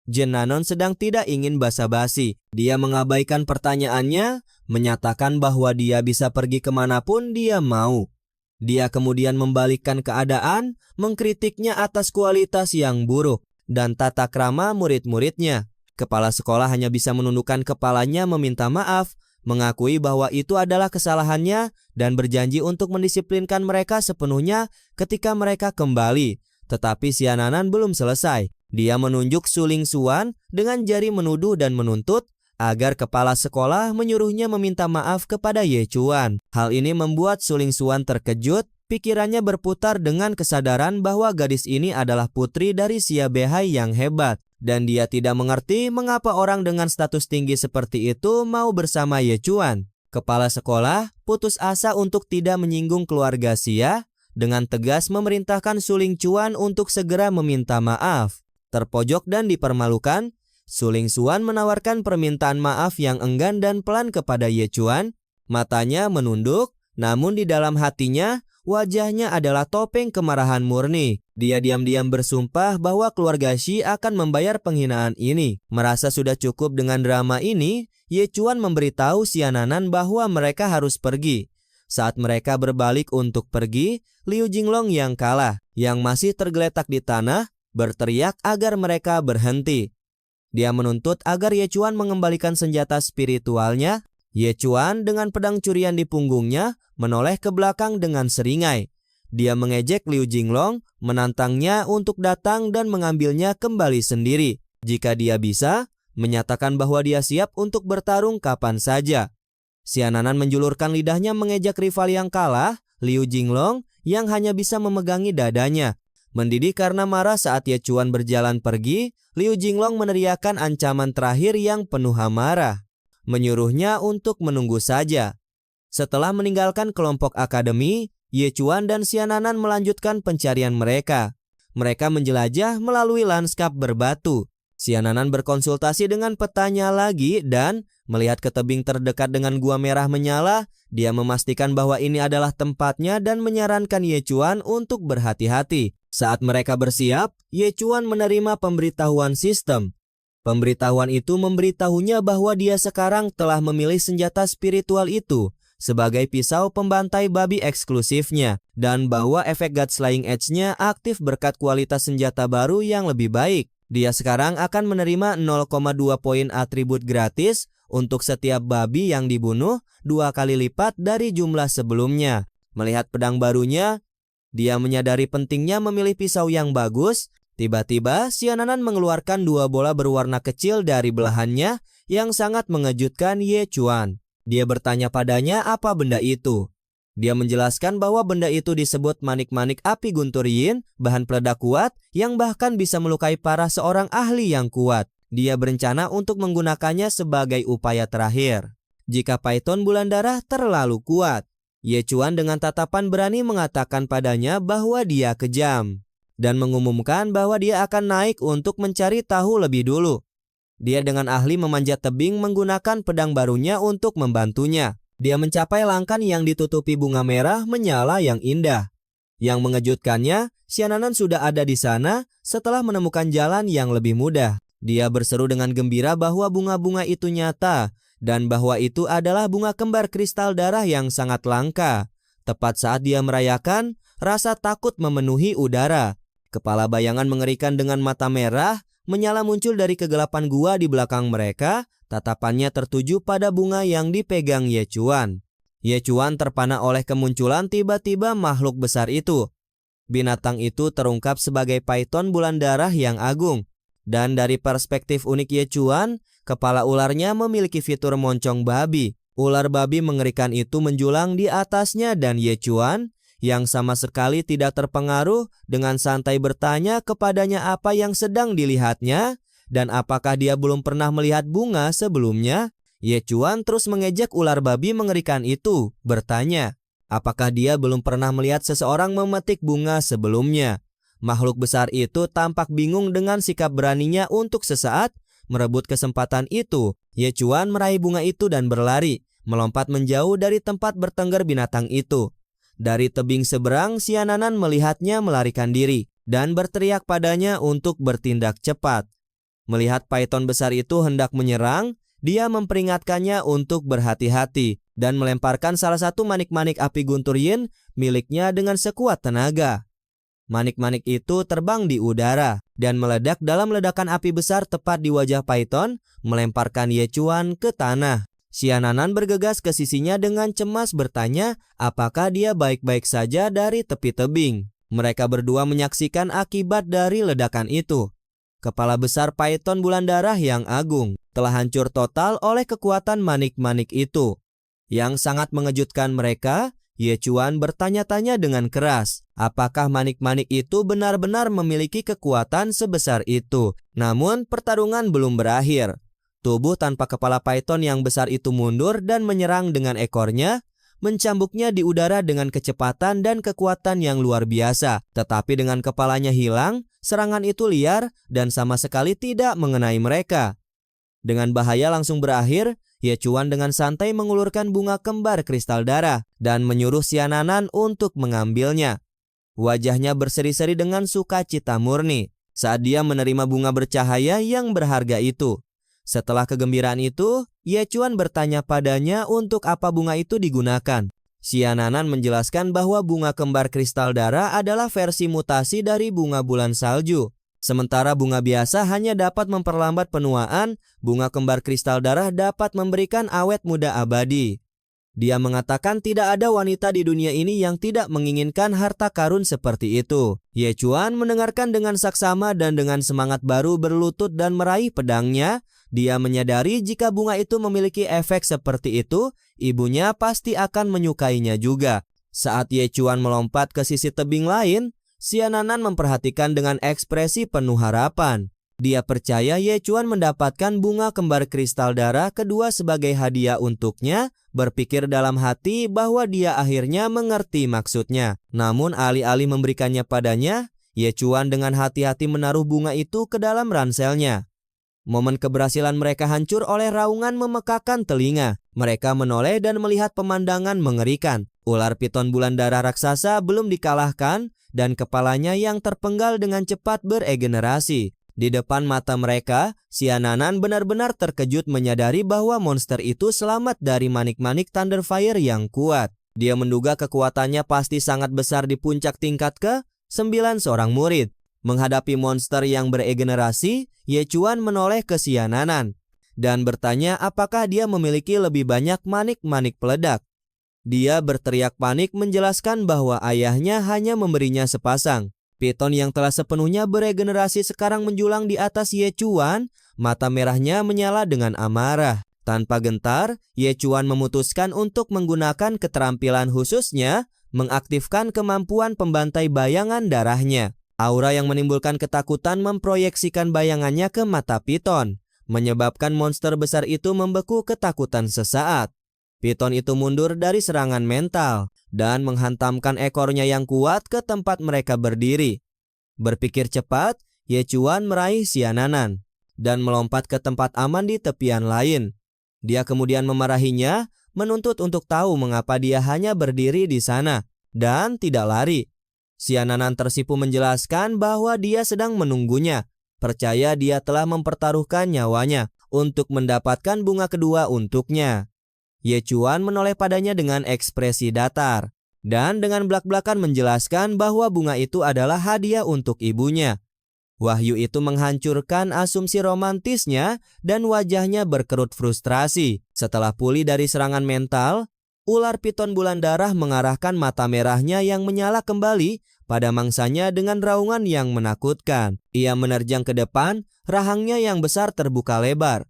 S1: Jenanon sedang tidak ingin basa-basi. Dia mengabaikan pertanyaannya, menyatakan bahwa dia bisa pergi kemanapun dia mau. Dia kemudian membalikkan keadaan, mengkritiknya atas kualitas yang buruk dan tata krama murid-muridnya. Kepala sekolah hanya bisa menundukkan kepalanya meminta maaf, mengakui bahwa itu adalah kesalahannya dan berjanji untuk mendisiplinkan mereka sepenuhnya ketika mereka kembali. Tetapi Xiananan belum selesai. Dia menunjuk Suling Xuan dengan jari menuduh dan menuntut agar kepala sekolah menyuruhnya meminta maaf kepada Ye Chuan. Hal ini membuat Suling Xuan terkejut, pikirannya berputar dengan kesadaran bahwa gadis ini adalah putri dari Xia Beihai yang hebat. Dan dia tidak mengerti mengapa orang dengan status tinggi seperti itu mau bersama Ye Chuan. Kepala sekolah putus asa untuk tidak menyinggung keluarga Xia, dengan tegas memerintahkan Suling Xuan untuk segera meminta maaf. Terpojok dan dipermalukan, Suling Xuan menawarkan permintaan maaf yang enggan dan pelan kepada Ye Chuan. Matanya menunduk, namun di dalam hatinya, wajahnya adalah topeng kemarahan murni. Dia diam-diam bersumpah bahwa keluarga Xi akan membayar penghinaan ini. Merasa sudah cukup dengan drama ini, Ye Chuan memberitahu Xiananan bahwa mereka harus pergi. Saat mereka berbalik untuk pergi, Liu Jinglong yang kalah, yang masih tergeletak di tanah, berteriak agar mereka berhenti. Dia menuntut agar Ye Chuan mengembalikan senjata spiritualnya. Ye Chuan dengan pedang curian di punggungnya menoleh ke belakang dengan seringai. Dia mengejek Liu Jinglong, menantangnya untuk datang dan mengambilnya kembali sendiri. Jika dia bisa, menyatakan bahwa dia siap untuk bertarung kapan saja. Xiananan menjulurkan lidahnya mengejek rival yang kalah, Liu Jinglong, yang hanya bisa memegangi dadanya. Mendidih karena marah saat Ye Chuan berjalan pergi, Liu Jinglong meneriakkan ancaman terakhir yang penuh amarah, menyuruhnya untuk menunggu saja. Setelah meninggalkan kelompok akademi, Ye Chuan dan Xiananan melanjutkan pencarian mereka. Mereka menjelajah melalui lanskap berbatu. Xiananan berkonsultasi dengan petanya lagi dan melihat ke tebing terdekat dengan gua merah menyala, dia memastikan bahwa ini adalah tempatnya dan menyarankan Ye Chuan untuk berhati-hati. Saat mereka bersiap, Ye Chuan menerima pemberitahuan sistem. Pemberitahuan itu memberitahunya bahwa dia sekarang telah memilih senjata spiritual itu sebagai pisau pembantai babi eksklusifnya, dan bahwa efek God Slaying Edge-nya aktif berkat kualitas senjata baru yang lebih baik. Dia sekarang akan menerima 0,2 poin atribut gratis untuk setiap babi yang dibunuh 2 kali lipat dari jumlah sebelumnya. Melihat pedang barunya, dia menyadari pentingnya memilih pisau yang bagus. Tiba-tiba, Xiananan mengeluarkan 2 bola berwarna kecil dari belahannya yang sangat mengejutkan Ye Chuan. Dia bertanya padanya apa benda itu. Dia menjelaskan bahwa benda itu disebut manik-manik api guntur yin, bahan peledak kuat yang bahkan bisa melukai parah seorang ahli yang kuat. Dia berencana untuk menggunakannya sebagai upaya terakhir jika Python bulan darah terlalu kuat. Ye Chuan dengan tatapan berani mengatakan padanya bahwa dia kejam dan mengumumkan bahwa dia akan naik untuk mencari tahu lebih dulu. Dia dengan ahli memanjat tebing menggunakan pedang barunya untuk membantunya. Dia mencapai langkan yang ditutupi bunga merah menyala yang indah. Yang mengejutkannya, Xiananan sudah ada di sana setelah menemukan jalan yang lebih mudah. Dia berseru dengan gembira bahwa bunga-bunga itu nyata dan bahwa itu adalah bunga kembar kristal darah yang sangat langka. Tepat saat dia merayakan, rasa takut memenuhi udara. Kepala bayangan mengerikan dengan mata merah menyala muncul dari kegelapan gua di belakang mereka. Tatapannya tertuju pada bunga yang dipegang Ye Chuan. Ye Chuan terpana oleh kemunculan tiba-tiba makhluk besar itu. Binatang itu terungkap sebagai python bulan darah yang agung. Dan dari perspektif unik Ye Chuan, kepala ularnya memiliki fitur moncong babi. Ular babi mengerikan itu menjulang di atasnya dan Ye Chuan, yang sama sekali tidak terpengaruh, dengan santai bertanya kepadanya apa yang sedang dilihatnya dan apakah dia belum pernah melihat bunga sebelumnya. Ye Chuan terus mengejek ular babi mengerikan itu, bertanya, apakah dia belum pernah melihat seseorang memetik bunga sebelumnya. Makhluk besar itu tampak bingung dengan sikap beraninya untuk sesaat merebut kesempatan itu. Ye Chuan meraih bunga itu dan berlari, melompat menjauh dari tempat bertengger binatang itu. Dari tebing seberang, Xiananan melihatnya melarikan diri dan berteriak padanya untuk bertindak cepat. Melihat python besar itu hendak menyerang, dia memperingatkannya untuk berhati-hati dan melemparkan salah satu manik-manik api guntur yin miliknya dengan sekuat tenaga. Manik-manik itu terbang di udara dan meledak dalam ledakan api besar tepat di wajah python, melemparkan Ye Chuan ke tanah. Xiananan bergegas ke sisinya dengan cemas bertanya apakah dia baik-baik saja dari tepi tebing. Mereka berdua menyaksikan akibat dari ledakan itu. Kepala besar python bulan darah yang agung telah hancur total oleh kekuatan manik-manik itu. Yang sangat mengejutkan mereka, Ye Chuan bertanya-tanya dengan keras, apakah manik-manik itu benar-benar memiliki kekuatan sebesar itu. Namun pertarungan belum berakhir. Tubuh tanpa kepala python yang besar itu mundur dan menyerang dengan ekornya, mencambuknya di udara dengan kecepatan dan kekuatan yang luar biasa. Tetapi dengan kepalanya hilang, serangan itu liar dan sama sekali tidak mengenai mereka. Dengan bahaya langsung berakhir, Ye Chuan dengan santai mengulurkan bunga kembar kristal darah dan menyuruh Xiananan untuk mengambilnya. Wajahnya berseri-seri dengan sukacita murni saat dia menerima bunga bercahaya yang berharga itu. Setelah kegembiraan itu, Ye Chuan bertanya padanya untuk apa bunga itu digunakan. Xiananan menjelaskan bahwa bunga kembar kristal darah adalah versi mutasi dari bunga bulan salju. Sementara bunga biasa hanya dapat memperlambat penuaan, bunga kembar kristal darah dapat memberikan awet muda abadi. Dia mengatakan tidak ada wanita di dunia ini yang tidak menginginkan harta karun seperti itu. Ye Chuan mendengarkan dengan saksama dan dengan semangat baru berlutut dan meraih pedangnya. Dia menyadari jika bunga itu memiliki efek seperti itu, ibunya pasti akan menyukainya juga. Saat Ye Chuan melompat ke sisi tebing lain, Xiananan memperhatikan dengan ekspresi penuh harapan. Dia percaya Ye Chuan mendapatkan bunga kembar kristal darah kedua sebagai hadiah untuknya, berpikir dalam hati bahwa dia akhirnya mengerti maksudnya. Namun alih-alih memberikannya padanya, Ye Chuan dengan hati-hati menaruh bunga itu ke dalam ranselnya. Momen keberhasilan mereka hancur oleh raungan memekakan telinga. Mereka menoleh dan melihat pemandangan mengerikan. Ular piton bulan darah raksasa belum dikalahkan dan kepalanya yang terpenggal dengan cepat beregenerasi. Di depan mata mereka, Xiananan benar-benar terkejut menyadari bahwa monster itu selamat dari manik-manik Thunderfire yang kuat. Dia menduga kekuatannya pasti sangat besar di puncak tingkat ke-9 seorang murid. Menghadapi monster yang beregenerasi, Ye Chuan menoleh ke Xiananan dan bertanya apakah dia memiliki lebih banyak manik-manik peledak. Dia berteriak panik menjelaskan bahwa ayahnya hanya memberinya sepasang. Piton yang telah sepenuhnya beregenerasi sekarang menjulang di atas Ye Chuan, mata merahnya menyala dengan amarah. Tanpa gentar, Ye Chuan memutuskan untuk menggunakan keterampilan khususnya, mengaktifkan kemampuan pembantai bayangan darahnya. Aura yang menimbulkan ketakutan memproyeksikan bayangannya ke mata piton, menyebabkan monster besar itu membeku ketakutan sesaat. Piton itu mundur dari serangan mental dan menghantamkan ekornya yang kuat ke tempat mereka berdiri. Berpikir cepat, Ye Chuan meraih Xiananan dan melompat ke tempat aman di tepian lain. Dia kemudian memarahinya, menuntut untuk tahu mengapa dia hanya berdiri di sana dan tidak lari. Xiananan tersipu menjelaskan bahwa dia sedang menunggunya, percaya dia telah mempertaruhkan nyawanya untuk mendapatkan bunga kedua untuknya. Ye Chuan menoleh padanya dengan ekspresi datar dan dengan belak-belakan menjelaskan bahwa bunga itu adalah hadiah untuk ibunya. Wahyu itu menghancurkan asumsi romantisnya dan wajahnya berkerut frustrasi. Setelah pulih dari serangan mental, ular piton bulan darah mengarahkan mata merahnya yang menyala kembali pada mangsanya dengan raungan yang menakutkan. Ia menerjang ke depan, rahangnya yang besar terbuka lebar.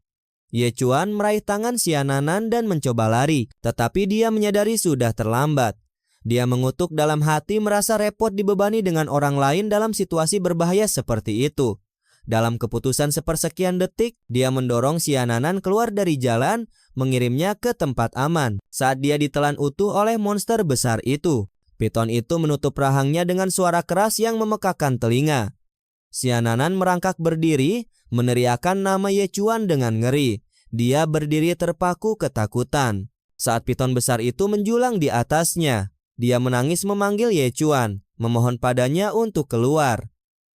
S1: Ye Chuan meraih tangan Xiananan dan mencoba lari, tetapi dia menyadari sudah terlambat. Dia mengutuk dalam hati, merasa repot dibebani dengan orang lain dalam situasi berbahaya seperti itu. Dalam keputusan sepersekian detik, dia mendorong Xiananan keluar dari jalan, mengirimnya ke tempat aman. Saat dia ditelan utuh oleh monster besar itu, piton itu menutup rahangnya dengan suara keras yang memekakan telinga. Xiananan merangkak berdiri, meneriakkan nama Ye Chuan dengan ngeri. Dia berdiri terpaku ketakutan. Saat piton besar itu menjulang di atasnya, dia menangis memanggil Ye Chuan, memohon padanya untuk keluar.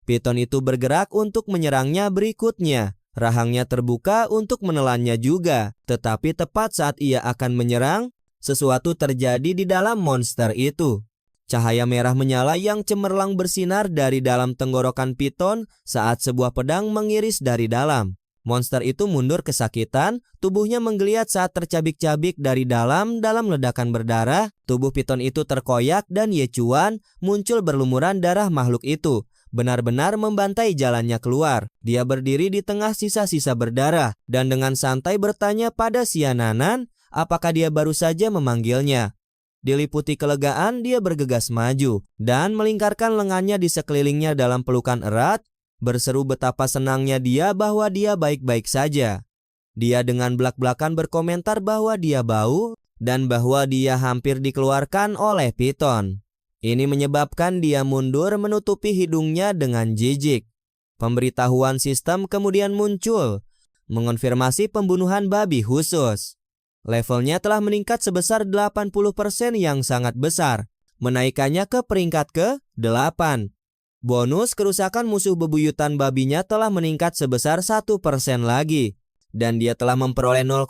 S1: Piton itu bergerak untuk menyerangnya berikutnya. Rahangnya terbuka untuk menelannya juga. Tetapi tepat saat ia akan menyerang, sesuatu terjadi di dalam monster itu. Cahaya merah menyala yang cemerlang bersinar dari dalam tenggorokan piton saat sebuah pedang mengiris dari dalam. Monster itu mundur kesakitan, tubuhnya menggeliat saat tercabik-cabik dari dalam ledakan berdarah. Tubuh piton itu terkoyak dan Ye Chuan muncul berlumuran darah makhluk itu, benar-benar membantai jalannya keluar. Dia berdiri di tengah sisa-sisa berdarah dan dengan santai bertanya pada Xiananan apakah dia baru saja memanggilnya. Diliputi kelegaan, dia bergegas maju dan melingkarkan lengannya di sekelilingnya dalam pelukan erat, berseru betapa senangnya dia bahwa dia baik-baik saja. Dia dengan belak-belakan berkomentar bahwa dia bau dan bahwa dia hampir dikeluarkan oleh piton. Ini menyebabkan dia mundur menutupi hidungnya dengan jijik. Pemberitahuan sistem kemudian muncul, mengonfirmasi pembunuhan babi khusus. Levelnya telah meningkat sebesar 80% yang sangat besar, menaikkannya ke peringkat ke-8. Bonus kerusakan musuh bebuyutan babinya telah meningkat sebesar 1% lagi. Dan dia telah memperoleh 0,2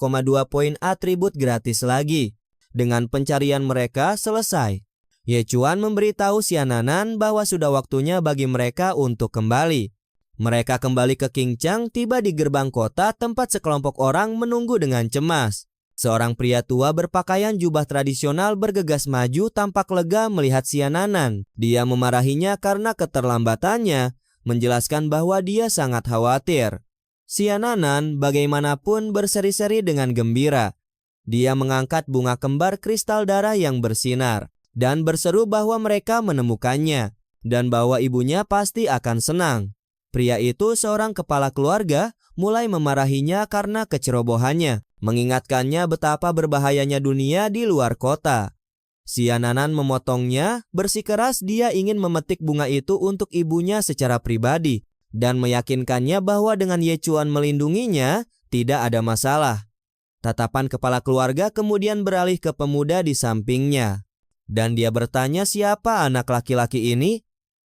S1: poin atribut gratis lagi. Dengan pencarian mereka selesai, Ye Chuan memberitahu Xiananan bahwa sudah waktunya bagi mereka untuk kembali. Mereka kembali ke Qingchang, tiba di gerbang kota tempat sekelompok orang menunggu dengan cemas. Seorang pria tua berpakaian jubah tradisional bergegas maju tampak lega melihat Xiananan. Dia memarahinya karena keterlambatannya, menjelaskan bahwa dia sangat khawatir. Xiananan bagaimanapun berseri-seri dengan gembira. Dia mengangkat bunga kembar kristal darah yang bersinar dan berseru bahwa mereka menemukannya dan bahwa ibunya pasti akan senang. Pria itu, seorang kepala keluarga, mulai memarahinya karena kecerobohannya, mengingatkannya betapa berbahayanya dunia di luar kota. Xiananan memotongnya, bersikeras dia ingin memetik bunga itu untuk ibunya secara pribadi dan meyakinkannya bahwa dengan Ye Chuan melindunginya, tidak ada masalah. Tatapan kepala keluarga kemudian beralih ke pemuda di sampingnya, dan dia bertanya siapa anak laki-laki ini.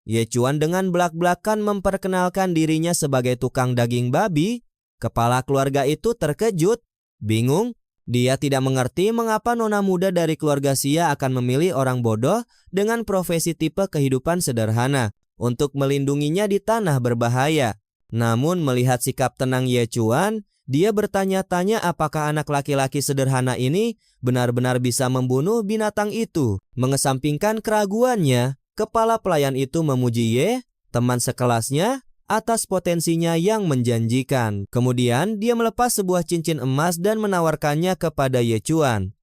S1: Ye Chuan dengan belak-belakan memperkenalkan dirinya sebagai tukang daging babi. Kepala keluarga itu terkejut, bingung. Dia tidak mengerti mengapa nona muda dari keluarga Xia akan memilih orang bodoh dengan profesi tipe kehidupan sederhana untuk melindunginya di tanah berbahaya. Namun melihat sikap tenang Ye Chuan, dia bertanya-tanya apakah anak laki-laki sederhana ini benar-benar bisa membunuh binatang itu. Mengesampingkan keraguannya, kepala pelayan itu memuji Ye, teman sekelasnya, atas potensinya yang menjanjikan. Kemudian dia melepas sebuah cincin emas dan menawarkannya kepada Ye Chuan.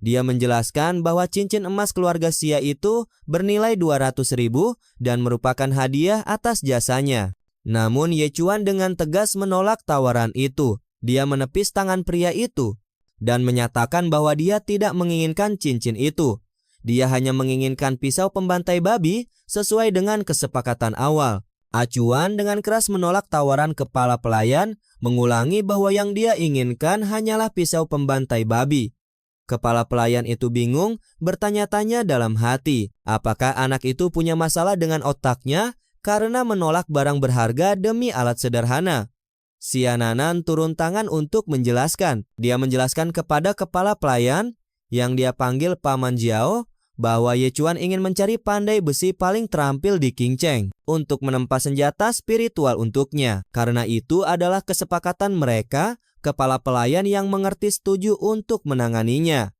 S1: Dia menjelaskan bahwa cincin emas keluarga Xia itu bernilai 200.000 dan merupakan hadiah atas jasanya. Namun Ye Chuan dengan tegas menolak tawaran itu. Dia menepis tangan pria itu dan menyatakan bahwa dia tidak menginginkan cincin itu. Dia hanya menginginkan pisau pembantai babi sesuai dengan kesepakatan awal. Acuan dengan keras menolak tawaran kepala pelayan, mengulangi bahwa yang dia inginkan hanyalah pisau pembantai babi. Kepala pelayan itu bingung, bertanya-tanya dalam hati, apakah anak itu punya masalah dengan otaknya karena menolak barang berharga demi alat sederhana. Xiananan turun tangan untuk menjelaskan. Dia menjelaskan kepada kepala pelayan, yang dia panggil Paman Jiao, bahwa Ye Chuan ingin mencari pandai besi paling terampil di Qingcheng untuk menempa senjata spiritual untuknya. Karena itu adalah kesepakatan mereka, kepala pelayan yang mengerti setuju untuk menanganinya.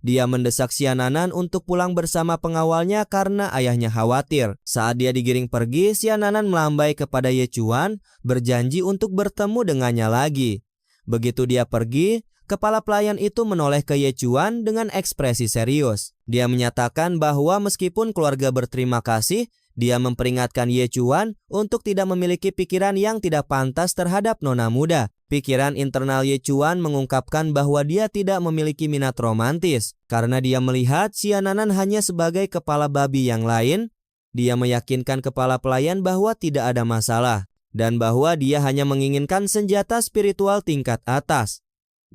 S1: Dia mendesak Xiananan untuk pulang bersama pengawalnya karena ayahnya khawatir. Saat dia digiring pergi, Xiananan melambai kepada Ye Chuan, berjanji untuk bertemu dengannya lagi. Begitu dia pergi, kepala pelayan itu menoleh ke Ye Chuan dengan ekspresi serius. Dia menyatakan bahwa meskipun keluarga berterima kasih, dia memperingatkan Ye Chuan untuk tidak memiliki pikiran yang tidak pantas terhadap nona muda. Pikiran internal Ye Chuan mengungkapkan bahwa dia tidak memiliki minat romantis. Karena dia melihat Xiananan hanya sebagai kepala babi yang lain, dia meyakinkan kepala pelayan bahwa tidak ada masalah, dan bahwa dia hanya menginginkan senjata spiritual tingkat atas.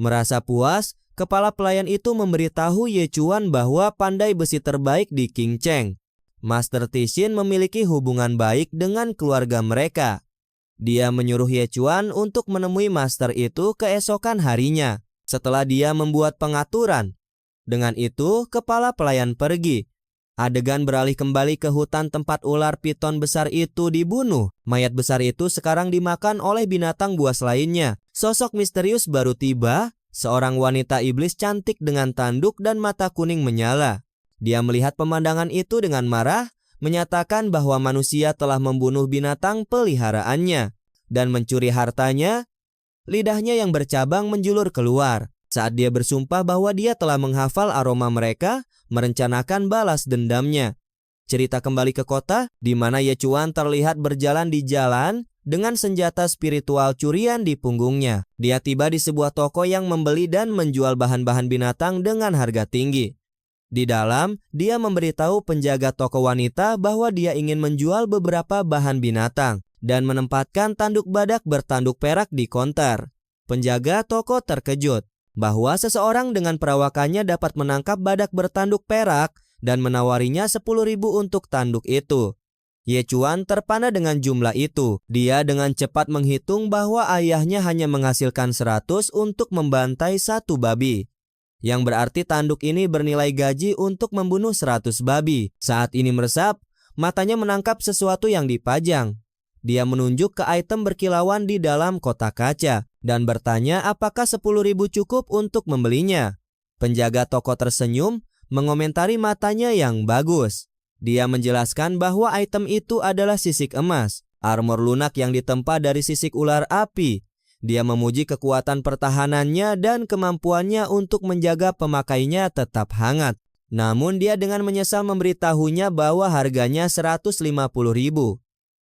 S1: Merasa puas, kepala pelayan itu memberitahu Ye Chuan bahwa pandai besi terbaik di Qingcheng, Master Tixin, memiliki hubungan baik dengan keluarga mereka. Dia menyuruh Ye Chuan untuk menemui master itu keesokan harinya, setelah dia membuat pengaturan. Dengan itu, kepala pelayan pergi. Adegan beralih kembali ke hutan tempat ular piton besar itu dibunuh. Mayat besar itu sekarang dimakan oleh binatang buas lainnya. Sosok misterius baru tiba, seorang wanita iblis cantik dengan tanduk dan mata kuning menyala. Dia melihat pemandangan itu dengan marah, menyatakan bahwa manusia telah membunuh binatang peliharaannya dan mencuri hartanya. Lidahnya yang bercabang menjulur keluar saat dia bersumpah bahwa dia telah menghafal aroma mereka, merencanakan balas dendamnya. Cerita kembali ke kota, di mana Ye Chuan terlihat berjalan di jalan dengan senjata spiritual curian di punggungnya. Dia tiba di sebuah toko yang membeli dan menjual bahan-bahan binatang dengan harga tinggi. Di dalam, dia memberitahu penjaga toko wanita bahwa dia ingin menjual beberapa bahan binatang dan menempatkan tanduk badak bertanduk perak di konter. Penjaga toko terkejut bahwa seseorang dengan perawakannya dapat menangkap badak bertanduk perak dan menawarinya 10.000 untuk tanduk itu. Ye Chuan terpana dengan jumlah itu. Dia dengan cepat menghitung bahwa ayahnya hanya menghasilkan 100 untuk membantai satu babi, yang berarti tanduk ini bernilai gaji untuk membunuh 100 babi. Saat ini meresap, matanya menangkap sesuatu yang dipajang. Dia menunjuk ke item berkilauan di dalam kotak kaca dan bertanya apakah 10.000 cukup untuk membelinya. Penjaga toko tersenyum, mengomentari matanya yang bagus. Dia menjelaskan bahwa item itu adalah sisik emas, armor lunak yang ditempa dari sisik ular api. Dia memuji kekuatan pertahanannya dan kemampuannya untuk menjaga pemakainya tetap hangat. Namun dia dengan menyesal memberitahunya bahwa harganya 150.000.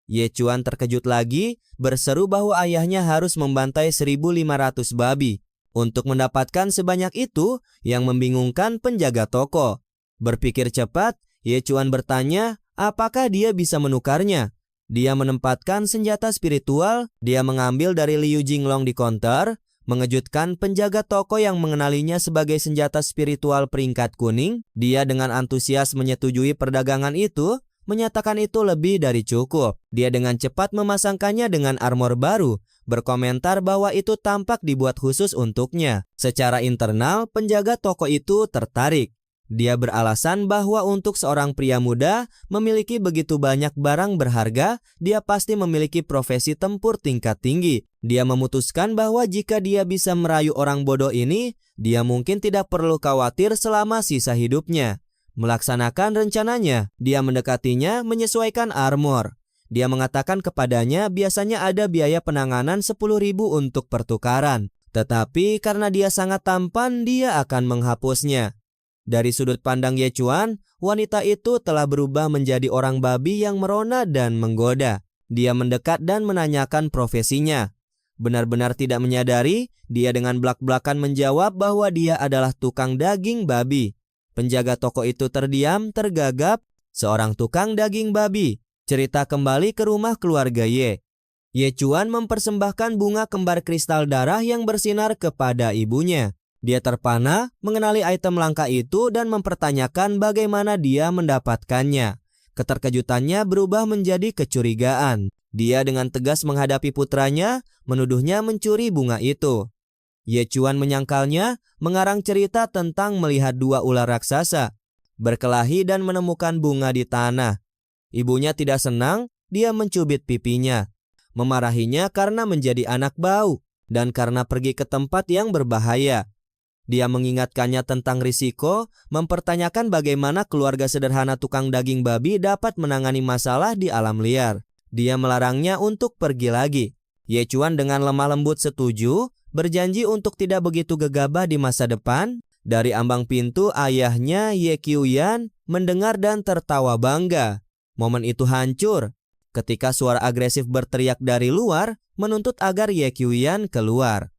S1: Ye Chuan terkejut lagi, berseru bahwa ayahnya harus membantai 1.500 babi. Untuk mendapatkan sebanyak itu, yang membingungkan penjaga toko. Berpikir cepat, Ye Chuan bertanya apakah dia bisa menukarnya. Dia menempatkan senjata spiritual, dia mengambil dari Liu Jinglong di konter, mengejutkan penjaga toko yang mengenalinya sebagai senjata spiritual peringkat kuning. Dia dengan antusias menyetujui perdagangan itu, menyatakan itu lebih dari cukup. Dia dengan cepat memasangkannya dengan armor baru, berkomentar bahwa itu tampak dibuat khusus untuknya. Secara internal, penjaga toko itu tertarik. Dia beralasan bahwa untuk seorang pria muda memiliki begitu banyak barang berharga, dia pasti memiliki profesi tempur tingkat tinggi. Dia memutuskan bahwa jika dia bisa merayu orang bodoh ini, dia mungkin tidak perlu khawatir selama sisa hidupnya. Melaksanakan rencananya, dia mendekatinya menyesuaikan armor. Dia mengatakan kepadanya biasanya ada biaya penanganan 10.000 untuk pertukaran. Tetapi karena dia sangat tampan, dia akan menghapusnya. Dari sudut pandang Ye Chuan, wanita itu telah berubah menjadi orang babi yang merona dan menggoda. Dia mendekat dan menanyakan profesinya. Benar-benar tidak menyadari, dia dengan belak-belakan menjawab bahwa dia adalah tukang daging babi. Penjaga toko itu terdiam, tergagap, seorang tukang daging babi. Cerita kembali ke rumah keluarga Ye. Ye Chuan mempersembahkan bunga kembar kristal darah yang bersinar kepada ibunya. Dia terpana mengenali item langka itu dan mempertanyakan bagaimana dia mendapatkannya. Keterkejutannya berubah menjadi kecurigaan. Dia dengan tegas menghadapi putranya, menuduhnya mencuri bunga itu. Ye Chuan menyangkalnya, mengarang cerita tentang melihat dua ular raksasa. berkelahi dan menemukan bunga di tanah. Ibunya tidak senang, dia mencubit pipinya, memarahinya karena menjadi anak bau dan karena pergi ke tempat yang berbahaya. Dia mengingatkannya tentang risiko, mempertanyakan bagaimana keluarga sederhana tukang daging babi dapat menangani masalah di alam liar. Dia melarangnya untuk pergi lagi. Ye Chuan dengan lemah lembut setuju, berjanji untuk tidak begitu gegabah di masa depan. Dari ambang pintu, ayahnya Ye Qiuyan mendengar dan tertawa bangga. Momen itu hancur ketika suara agresif berteriak dari luar menuntut agar Ye Qiuyan keluar.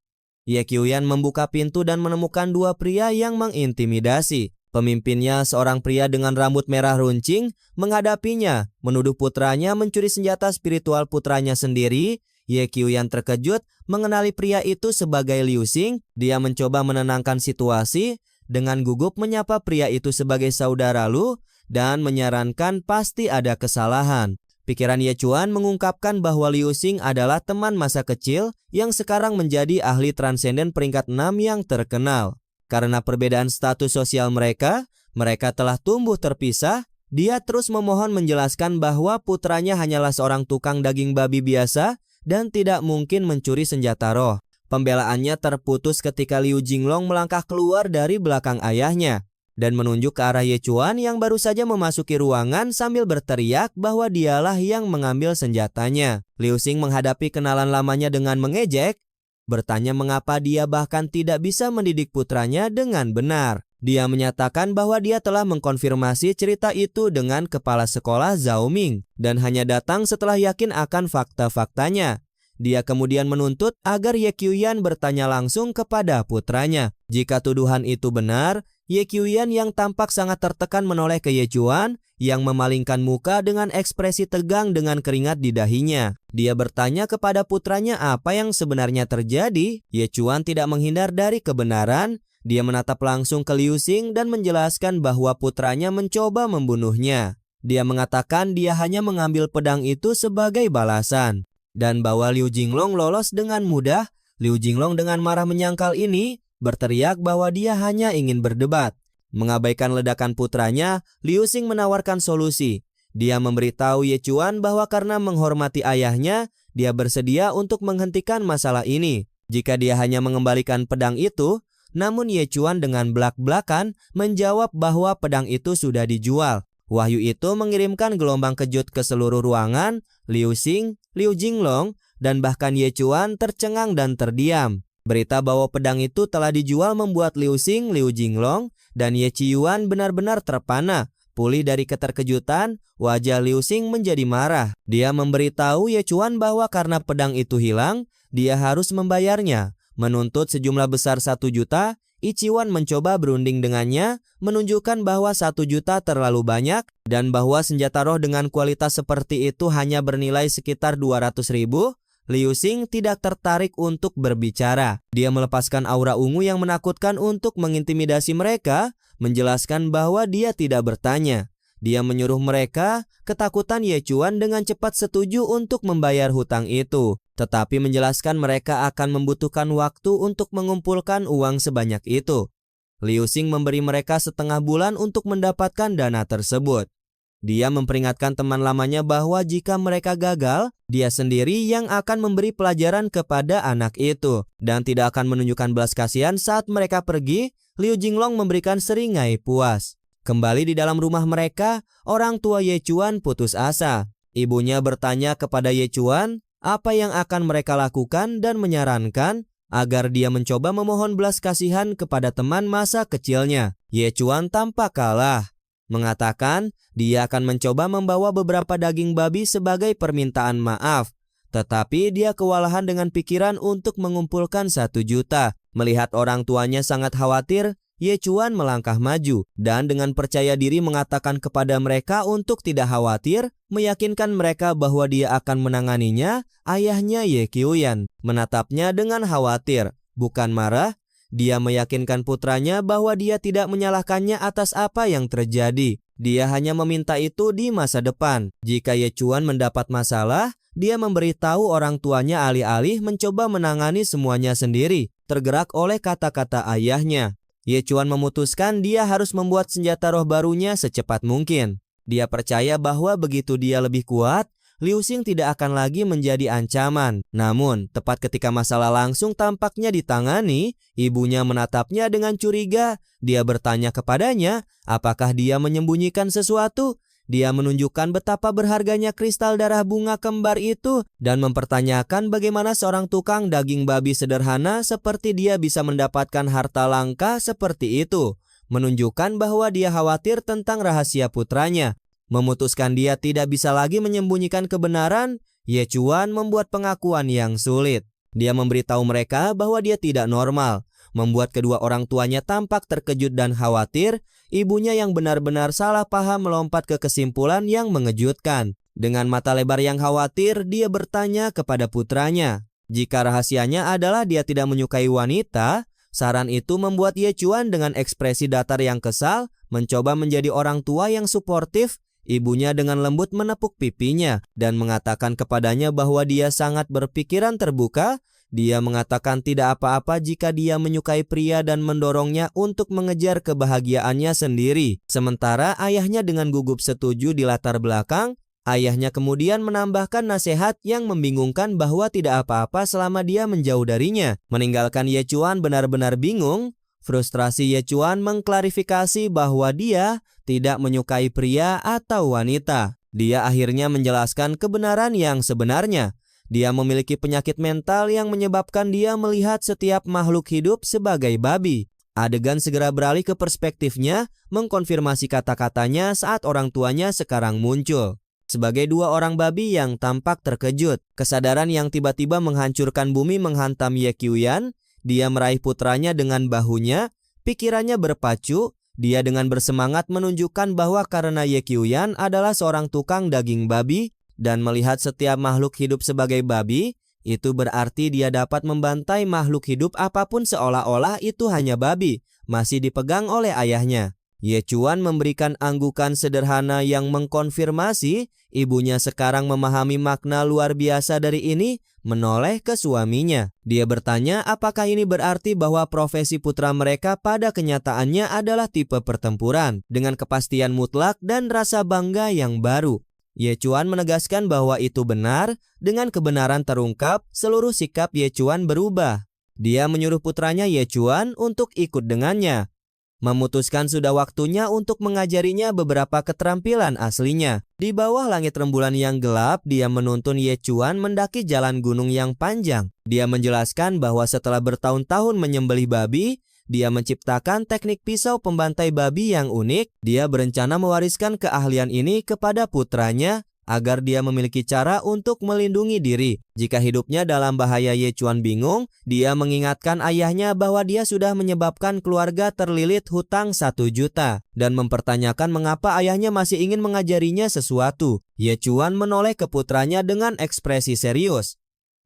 S1: Ye Qiuyan membuka pintu dan menemukan dua pria yang mengintimidasi. Pemimpinnya, seorang pria dengan rambut merah runcing, menghadapinya, menuduh putranya mencuri senjata spiritual putranya sendiri. Ye Qiuyan terkejut mengenali pria itu sebagai Liu Xing. Dia mencoba menenangkan situasi dengan gugup menyapa pria itu sebagai saudara Lu dan menyarankan pasti ada kesalahan. Pikiran Ye Chuan mengungkapkan bahwa Liu Xing adalah teman masa kecil yang sekarang menjadi ahli transenden peringkat 6 yang terkenal. Karena perbedaan status sosial mereka telah tumbuh terpisah. Dia terus memohon menjelaskan bahwa putranya hanyalah seorang tukang daging babi biasa dan tidak mungkin mencuri senjata roh. Pembelaannya terputus ketika Liu Jinglong melangkah keluar dari belakang ayahnya dan menunjuk ke arah Ye Chuan yang baru saja memasuki ruangan sambil berteriak bahwa dialah yang mengambil senjatanya. Liu Xing menghadapi kenalan lamanya dengan mengejek, bertanya mengapa dia bahkan tidak bisa mendidik putranya dengan benar. Dia menyatakan bahwa dia telah mengkonfirmasi cerita itu dengan kepala sekolah Zhao Ming dan hanya datang setelah yakin akan fakta-faktanya. Dia kemudian menuntut agar Ye Qiuyan bertanya langsung kepada putranya. Jika tuduhan itu benar, Ye Qiuyan yang tampak sangat tertekan menoleh ke Ye Chuan yang memalingkan muka dengan ekspresi tegang dengan keringat di dahinya. Dia bertanya kepada putranya apa yang sebenarnya terjadi. Ye Chuan tidak menghindar dari kebenaran. Dia menatap langsung ke Liu Xing dan menjelaskan bahwa putranya mencoba membunuhnya. Dia mengatakan dia hanya mengambil pedang itu sebagai balasan dan bahwa Liu Jinglong lolos dengan mudah. Liu Jinglong dengan marah menyangkal ini, berteriak bahwa dia hanya ingin berdebat. Mengabaikan ledakan putranya, Liu Xing menawarkan solusi. Dia memberitahu Ye Chuan bahwa karena menghormati ayahnya, dia bersedia untuk menghentikan masalah ini jika dia hanya mengembalikan pedang itu. Namun Ye Chuan dengan belak-belakan menjawab bahwa pedang itu sudah dijual. Wahyu itu mengirimkan gelombang kejut ke seluruh ruangan. Liu Xing, Liu Jinglong, dan bahkan Ye Chuan tercengang dan terdiam. Berita bahwa pedang itu telah dijual membuat Liu Xing, Liu Jinglong, dan Ye Qiuyan benar-benar terpana. Pulih dari keterkejutan, wajah Liu Xing menjadi marah. Dia memberitahu Ye Chuan bahwa karena pedang itu hilang, dia harus membayarnya. Menuntut sejumlah besar 1 juta, Ichiwan mencoba berunding dengannya, menunjukkan bahwa 1 juta terlalu banyak dan bahwa senjata roh dengan kualitas seperti itu hanya bernilai sekitar 200.000. Liu Xing tidak tertarik untuk berbicara. Dia melepaskan aura ungu yang menakutkan untuk mengintimidasi mereka, menjelaskan bahwa dia tidak bertanya. Dia menyuruh mereka, ketakutan Ye Chuan dengan cepat setuju untuk membayar hutang itu, tetapi menjelaskan mereka akan membutuhkan waktu untuk mengumpulkan uang sebanyak itu. Liu Xing memberi mereka setengah bulan untuk mendapatkan dana tersebut. Dia memperingatkan teman lamanya bahwa jika mereka gagal, dia sendiri yang akan memberi pelajaran kepada anak itu dan tidak akan menunjukkan belas kasihan saat mereka pergi. Liu Jinglong memberikan seringai puas. Kembali di dalam rumah mereka, orang tua Ye Chuan putus asa. Ibunya bertanya kepada Ye Chuan apa yang akan mereka lakukan dan menyarankan agar dia mencoba memohon belas kasihan kepada teman masa kecilnya. Ye Chuan tampak kalah, mengatakan dia akan mencoba membawa beberapa daging babi sebagai permintaan maaf. Tetapi dia kewalahan dengan pikiran untuk mengumpulkan 1 juta. Melihat orang tuanya sangat khawatir, Ye Chuan melangkah maju dan dengan percaya diri mengatakan kepada mereka untuk tidak khawatir, meyakinkan mereka bahwa dia akan menanganinya. Ayahnya Ye Qiuyan menatapnya dengan khawatir, bukan marah. Dia meyakinkan putranya bahwa dia tidak menyalahkannya atas apa yang terjadi. Dia hanya meminta itu di masa depan. Jika Ye Chuan mendapat masalah, dia memberitahu orang tuanya alih-alih mencoba menangani semuanya sendiri, tergerak oleh kata-kata ayahnya. Ye Chuan memutuskan dia harus membuat senjata roh barunya secepat mungkin. Dia percaya bahwa begitu dia lebih kuat, Liu Xing tidak akan lagi menjadi ancaman. Namun, tepat ketika masalah langsung tampaknya ditangani, ibunya menatapnya dengan curiga. Dia bertanya kepadanya, apakah dia menyembunyikan sesuatu? Dia menunjukkan betapa berharganya kristal darah bunga kembar itu dan mempertanyakan bagaimana seorang tukang daging babi sederhana seperti dia bisa mendapatkan harta langka seperti itu, menunjukkan bahwa dia khawatir tentang rahasia putranya. Memutuskan dia tidak bisa lagi menyembunyikan kebenaran, Ye Chuan membuat pengakuan yang sulit. Dia memberitahu mereka bahwa dia tidak normal, membuat kedua orang tuanya tampak terkejut dan khawatir. Ibunya yang benar-benar salah paham melompat ke kesimpulan yang mengejutkan. Dengan mata lebar yang khawatir, dia bertanya kepada putranya. Jika rahasianya adalah dia tidak menyukai wanita, saran itu membuat Ye Chuan dengan ekspresi datar yang kesal, mencoba menjadi orang tua yang suportif. Ibunya dengan lembut menepuk pipinya dan mengatakan kepadanya bahwa dia sangat berpikiran terbuka. Dia mengatakan tidak apa-apa jika dia menyukai pria dan mendorongnya untuk mengejar kebahagiaannya sendiri. Sementara ayahnya dengan gugup setuju di latar belakang. Ayahnya kemudian menambahkan nasihat yang membingungkan bahwa tidak apa-apa selama dia menjauh darinya. Meninggalkan Ye Chuan benar-benar bingung. Frustrasi Ye Chuan mengklarifikasi bahwa dia tidak menyukai pria atau wanita. Dia akhirnya menjelaskan kebenaran yang sebenarnya. Dia memiliki penyakit mental yang menyebabkan dia melihat setiap makhluk hidup sebagai babi. Adegan segera beralih ke perspektifnya, mengkonfirmasi kata-katanya saat orang tuanya sekarang muncul. Sebagai dua orang babi yang tampak terkejut, kesadaran yang tiba-tiba menghancurkan bumi menghantam Ye Qiuyan. Dia meraih putranya dengan bahunya, pikirannya berpacu. Dia dengan bersemangat menunjukkan bahwa karena Ye Qiuyan adalah seorang tukang daging babi, dan melihat setiap makhluk hidup sebagai babi, itu berarti dia dapat membantai makhluk hidup apapun seolah-olah itu hanya babi, masih dipegang oleh ayahnya. Ye Chuan memberikan anggukan sederhana yang mengkonfirmasi ibunya sekarang memahami makna luar biasa dari ini, menoleh ke suaminya. Dia bertanya apakah ini berarti bahwa profesi putra mereka pada kenyataannya adalah tipe pertempuran, dengan kepastian mutlak dan rasa bangga yang baru. Ye Chuan menegaskan bahwa itu benar. Dengan kebenaran terungkap, seluruh sikap Ye Chuan berubah. Dia menyuruh putranya Ye Chuan untuk ikut dengannya. Memutuskan sudah waktunya untuk mengajarinya beberapa keterampilan aslinya. Di bawah langit rembulan yang gelap, dia menuntun Ye Chuan mendaki jalan gunung yang panjang. Dia menjelaskan bahwa setelah bertahun-tahun menyembelih babi, dia menciptakan teknik pisau pembantai babi yang unik. Dia berencana mewariskan keahlian ini kepada putranya agar dia memiliki cara untuk melindungi diri. Jika hidupnya dalam bahaya, Ye Chuan bingung. Dia mengingatkan ayahnya bahwa dia sudah menyebabkan keluarga terlilit hutang 1 juta dan mempertanyakan mengapa ayahnya masih ingin mengajarinya sesuatu. Ye Chuan menoleh ke putranya dengan ekspresi serius,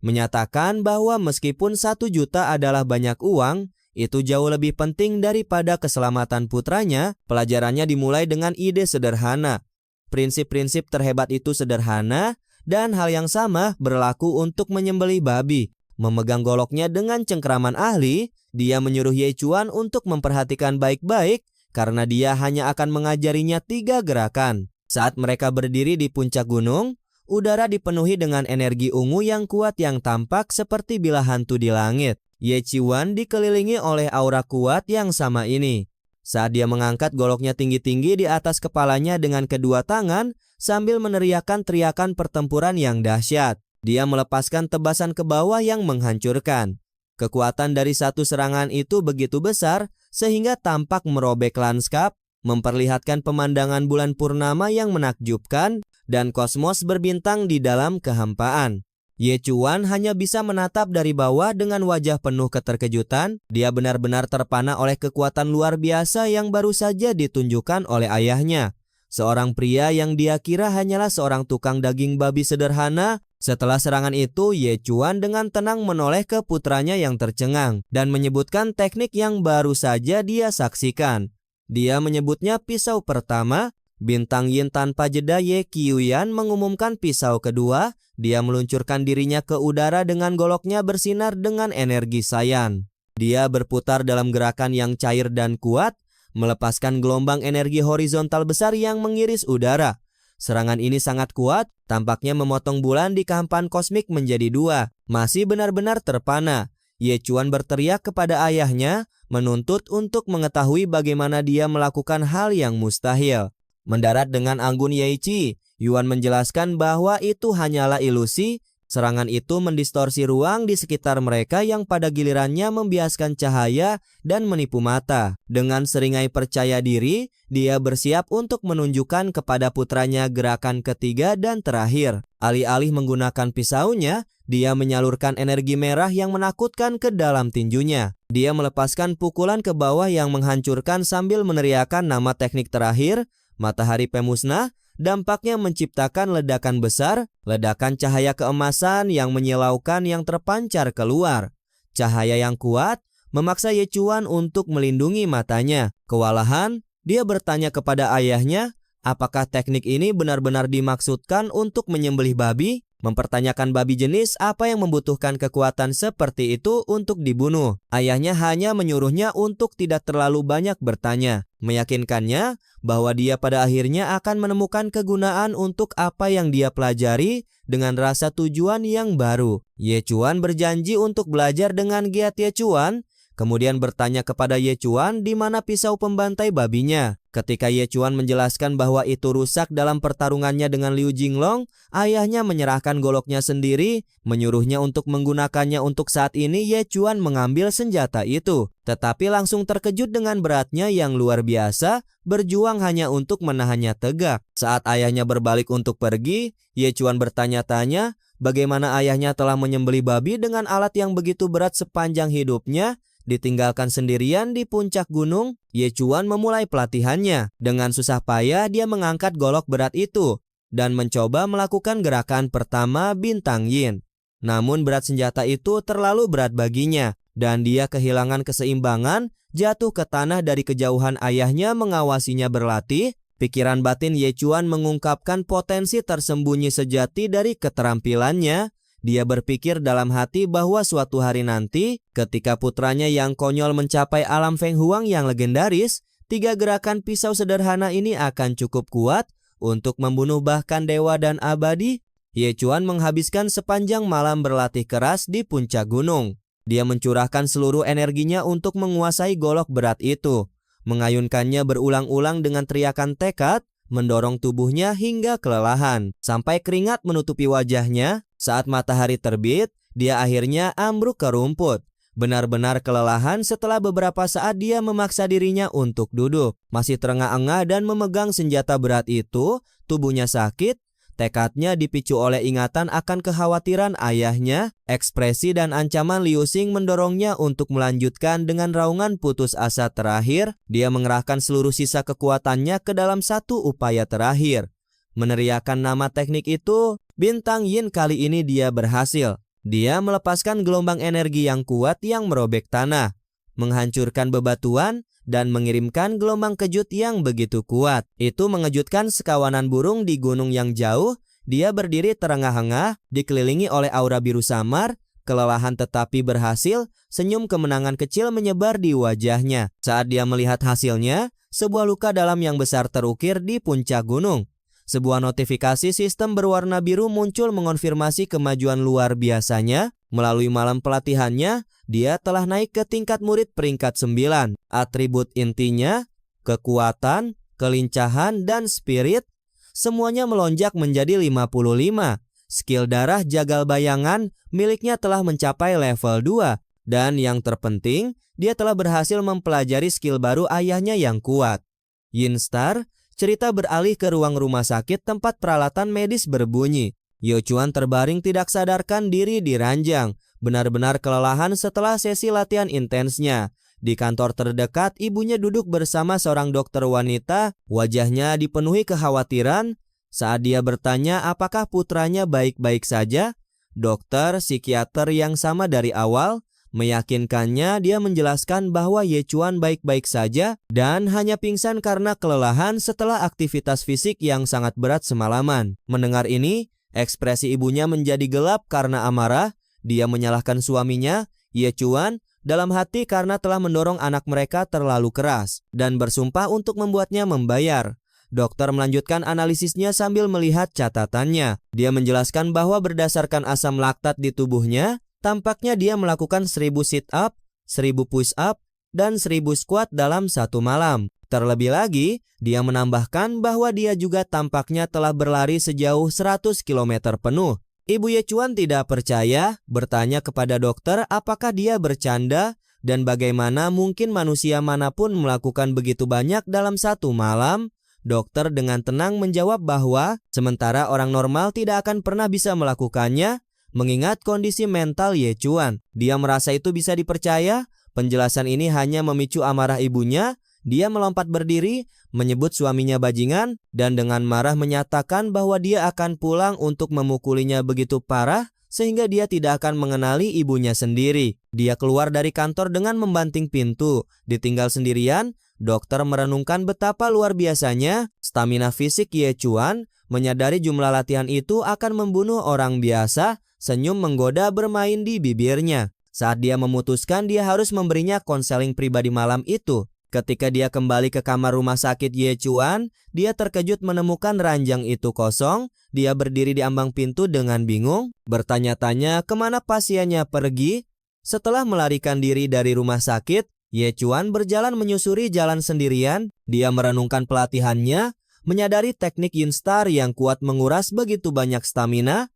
S1: menyatakan bahwa meskipun 1 juta adalah banyak uang, itu jauh lebih penting daripada keselamatan putranya. Pelajarannya dimulai dengan ide sederhana. Prinsip-prinsip terhebat itu sederhana, dan hal yang sama berlaku untuk menyembelih babi. Memegang goloknya dengan cengkraman ahli, dia menyuruh Ye Chuan untuk memperhatikan baik-baik karena dia hanya akan mengajarinya 3 gerakan. Saat mereka berdiri di puncak gunung, udara dipenuhi dengan energi ungu yang kuat yang tampak seperti bila hantu di langit. Ye Chuan dikelilingi oleh aura kuat yang sama ini. Saat dia mengangkat goloknya tinggi-tinggi di atas kepalanya dengan kedua tangan sambil meneriakkan teriakan pertempuran yang dahsyat, dia melepaskan tebasan ke bawah yang menghancurkan. Kekuatan dari satu serangan itu begitu besar sehingga tampak merobek lanskap, memperlihatkan pemandangan bulan purnama yang menakjubkan dan kosmos berbintang di dalam kehampaan. Ye Chuan hanya bisa menatap dari bawah dengan wajah penuh keterkejutan. Dia benar-benar terpana oleh kekuatan luar biasa yang baru saja ditunjukkan oleh ayahnya. Seorang pria yang dia kira hanyalah seorang tukang daging babi sederhana. Setelah serangan itu, Ye Chuan dengan tenang menoleh ke putranya yang tercengang dan menyebutkan teknik yang baru saja dia saksikan. Dia menyebutnya pisau pertama. Bintang Yin tanpa jeda Ye Qiuyan mengumumkan pisau kedua. Dia meluncurkan dirinya ke udara dengan goloknya bersinar dengan energi Saiyan. Dia berputar dalam gerakan yang cair dan kuat, melepaskan gelombang energi horizontal besar yang mengiris udara. Serangan ini sangat kuat, tampaknya memotong bulan di kehampaan kosmik menjadi dua. Masih benar-benar terpana. Ye Chuan berteriak kepada ayahnya, menuntut untuk mengetahui bagaimana dia melakukan hal yang mustahil. Mendarat dengan anggun Ye Chi, Yuan menjelaskan bahwa itu hanyalah ilusi. Serangan itu mendistorsi ruang di sekitar mereka yang pada gilirannya membiaskan cahaya dan menipu mata. Dengan seringai percaya diri, dia bersiap untuk menunjukkan kepada putranya gerakan ketiga dan terakhir. Alih-alih menggunakan pisaunya, dia menyalurkan energi merah yang menakutkan ke dalam tinjunya. Dia melepaskan pukulan ke bawah yang menghancurkan sambil meneriakkan nama teknik terakhir, matahari pemusnah. Dampaknya menciptakan ledakan besar, ledakan cahaya keemasan yang menyilaukan yang terpancar keluar. Cahaya yang kuat memaksa Ye Chuan untuk melindungi matanya. Kewalahan, dia bertanya kepada ayahnya, apakah teknik ini benar-benar dimaksudkan untuk menyembelih babi? Mempertanyakan babi jenis apa yang membutuhkan kekuatan seperti itu untuk dibunuh. Ayahnya hanya menyuruhnya untuk tidak terlalu banyak bertanya, meyakinkannya bahwa dia pada akhirnya akan menemukan kegunaan untuk apa yang dia pelajari dengan rasa tujuan yang baru. Ye Chuan berjanji untuk belajar dengan giat Ye Chuan, kemudian bertanya kepada Ye Chuan di mana pisau pembantai babinya. Ketika Ye Chuan menjelaskan bahwa itu rusak dalam pertarungannya dengan Liu Jinglong, ayahnya menyerahkan goloknya sendiri, menyuruhnya untuk menggunakannya. Untuk saat ini Ye Chuan mengambil senjata itu, tetapi langsung terkejut dengan beratnya yang luar biasa, berjuang hanya untuk menahannya tegak. Saat ayahnya berbalik untuk pergi, Ye Chuan bertanya-tanya bagaimana ayahnya telah menyembelih babi dengan alat yang begitu berat sepanjang hidupnya. Ditinggalkan sendirian di puncak gunung, Ye Chuan memulai pelatihannya. Dengan susah payah dia mengangkat golok berat itu dan mencoba melakukan gerakan pertama Bintang Yin. Namun berat senjata itu terlalu berat baginya dan dia kehilangan keseimbangan, jatuh ke tanah dari kejauhan ayahnya mengawasinya berlatih. Pikiran batin Ye Chuan mengungkapkan potensi tersembunyi sejati dari keterampilannya. Dia berpikir dalam hati bahwa suatu hari nanti, ketika putranya yang konyol mencapai alam Feng Huang yang legendaris, 3 gerakan pisau sederhana ini akan cukup kuat untuk membunuh bahkan dewa dan abadi. Ye Chuan menghabiskan sepanjang malam berlatih keras di puncak gunung. Dia mencurahkan seluruh energinya untuk menguasai golok berat itu, mengayunkannya berulang-ulang dengan teriakan tekad, mendorong tubuhnya hingga kelelahan, sampai keringat menutupi wajahnya. Saat matahari terbit, dia akhirnya ambruk ke rumput. Benar-benar kelelahan setelah beberapa saat dia memaksa dirinya untuk duduk. Masih terengah-engah dan memegang senjata berat itu, tubuhnya sakit. Tekadnya dipicu oleh ingatan akan kekhawatiran ayahnya. Ekspresi dan ancaman Liu Xing mendorongnya untuk melanjutkan dengan raungan putus asa terakhir. Dia mengerahkan seluruh sisa kekuatannya ke dalam satu upaya terakhir. Meneriakkan nama teknik itu, Bintang Yin. Kali ini dia berhasil. Dia melepaskan gelombang energi yang kuat yang merobek tanah, menghancurkan bebatuan, dan mengirimkan gelombang kejut yang begitu kuat. Itu mengejutkan sekawanan burung di gunung yang jauh. Dia berdiri terengah-engah, dikelilingi oleh aura biru samar. Kelelahan tetapi berhasil, senyum kemenangan kecil menyebar di wajahnya. Saat dia melihat hasilnya, sebuah luka dalam yang besar terukir di puncak gunung. Sebuah notifikasi sistem berwarna biru muncul mengonfirmasi kemajuan luar biasanya. Melalui malam pelatihannya, dia telah naik ke tingkat murid peringkat 9. Atribut intinya, kekuatan, kelincahan, dan spirit, semuanya melonjak menjadi 55. Skill darah jagal bayangan miliknya telah mencapai level 2. Dan yang terpenting, dia telah berhasil mempelajari skill baru ayahnya yang kuat. Yin Star. Cerita beralih ke ruang rumah sakit tempat peralatan medis berbunyi. Ye Chuan terbaring tidak sadarkan diri di ranjang, benar-benar kelelahan setelah sesi latihan intensnya. Di kantor terdekat, ibunya duduk bersama seorang dokter wanita. Wajahnya dipenuhi kekhawatiran. Saat dia bertanya apakah putranya baik-baik saja, dokter psikiater yang sama dari awal meyakinkannya. Dia menjelaskan bahwa Ye Chuan baik-baik saja dan hanya pingsan karena kelelahan setelah aktivitas fisik yang sangat berat semalaman. Mendengar ini, ekspresi ibunya menjadi gelap karena amarah. Dia menyalahkan suaminya, Ye Chuan, dalam hati karena telah mendorong anak mereka terlalu keras, dan bersumpah untuk membuatnya membayar. Dokter melanjutkan analisisnya sambil melihat catatannya. Dia menjelaskan bahwa berdasarkan asam laktat di tubuhnya, tampaknya dia melakukan 1000 sit-up, 1000 push-up, dan 1000 squat dalam satu malam. Terlebih lagi, dia menambahkan bahwa dia juga tampaknya telah berlari sejauh 100 km penuh. Ibu Ye Chuan tidak percaya, bertanya kepada dokter apakah dia bercanda dan bagaimana mungkin manusia manapun melakukan begitu banyak dalam satu malam. Dokter dengan tenang menjawab bahwa sementara orang normal tidak akan pernah bisa melakukannya, mengingat kondisi mental Ye Chuan. Dia merasa itu bisa dipercaya. Penjelasan ini hanya memicu amarah ibunya. Dia melompat berdiri, menyebut suaminya bajingan, dan dengan marah menyatakan bahwa dia akan pulang untuk memukulinya begitu parah sehingga dia tidak akan mengenali ibunya sendiri. Dia keluar dari kantor dengan membanting pintu. Ditinggal sendirian, dokter merenungkan betapa luar biasanya stamina fisik Ye Chuan. Menyadari jumlah latihan itu akan membunuh orang biasa, senyum menggoda bermain di bibirnya. Saat dia memutuskan dia harus memberinya konseling pribadi malam itu. Ketika dia kembali ke kamar rumah sakit Ye Chuan, dia terkejut menemukan ranjang itu kosong. Dia berdiri di ambang pintu dengan bingung, bertanya-tanya kemana pasiennya pergi. Setelah melarikan diri dari rumah sakit, Ye Chuan berjalan menyusuri jalan sendirian. Dia merenungkan pelatihannya, menyadari teknik Yin Star yang kuat menguras begitu banyak stamina,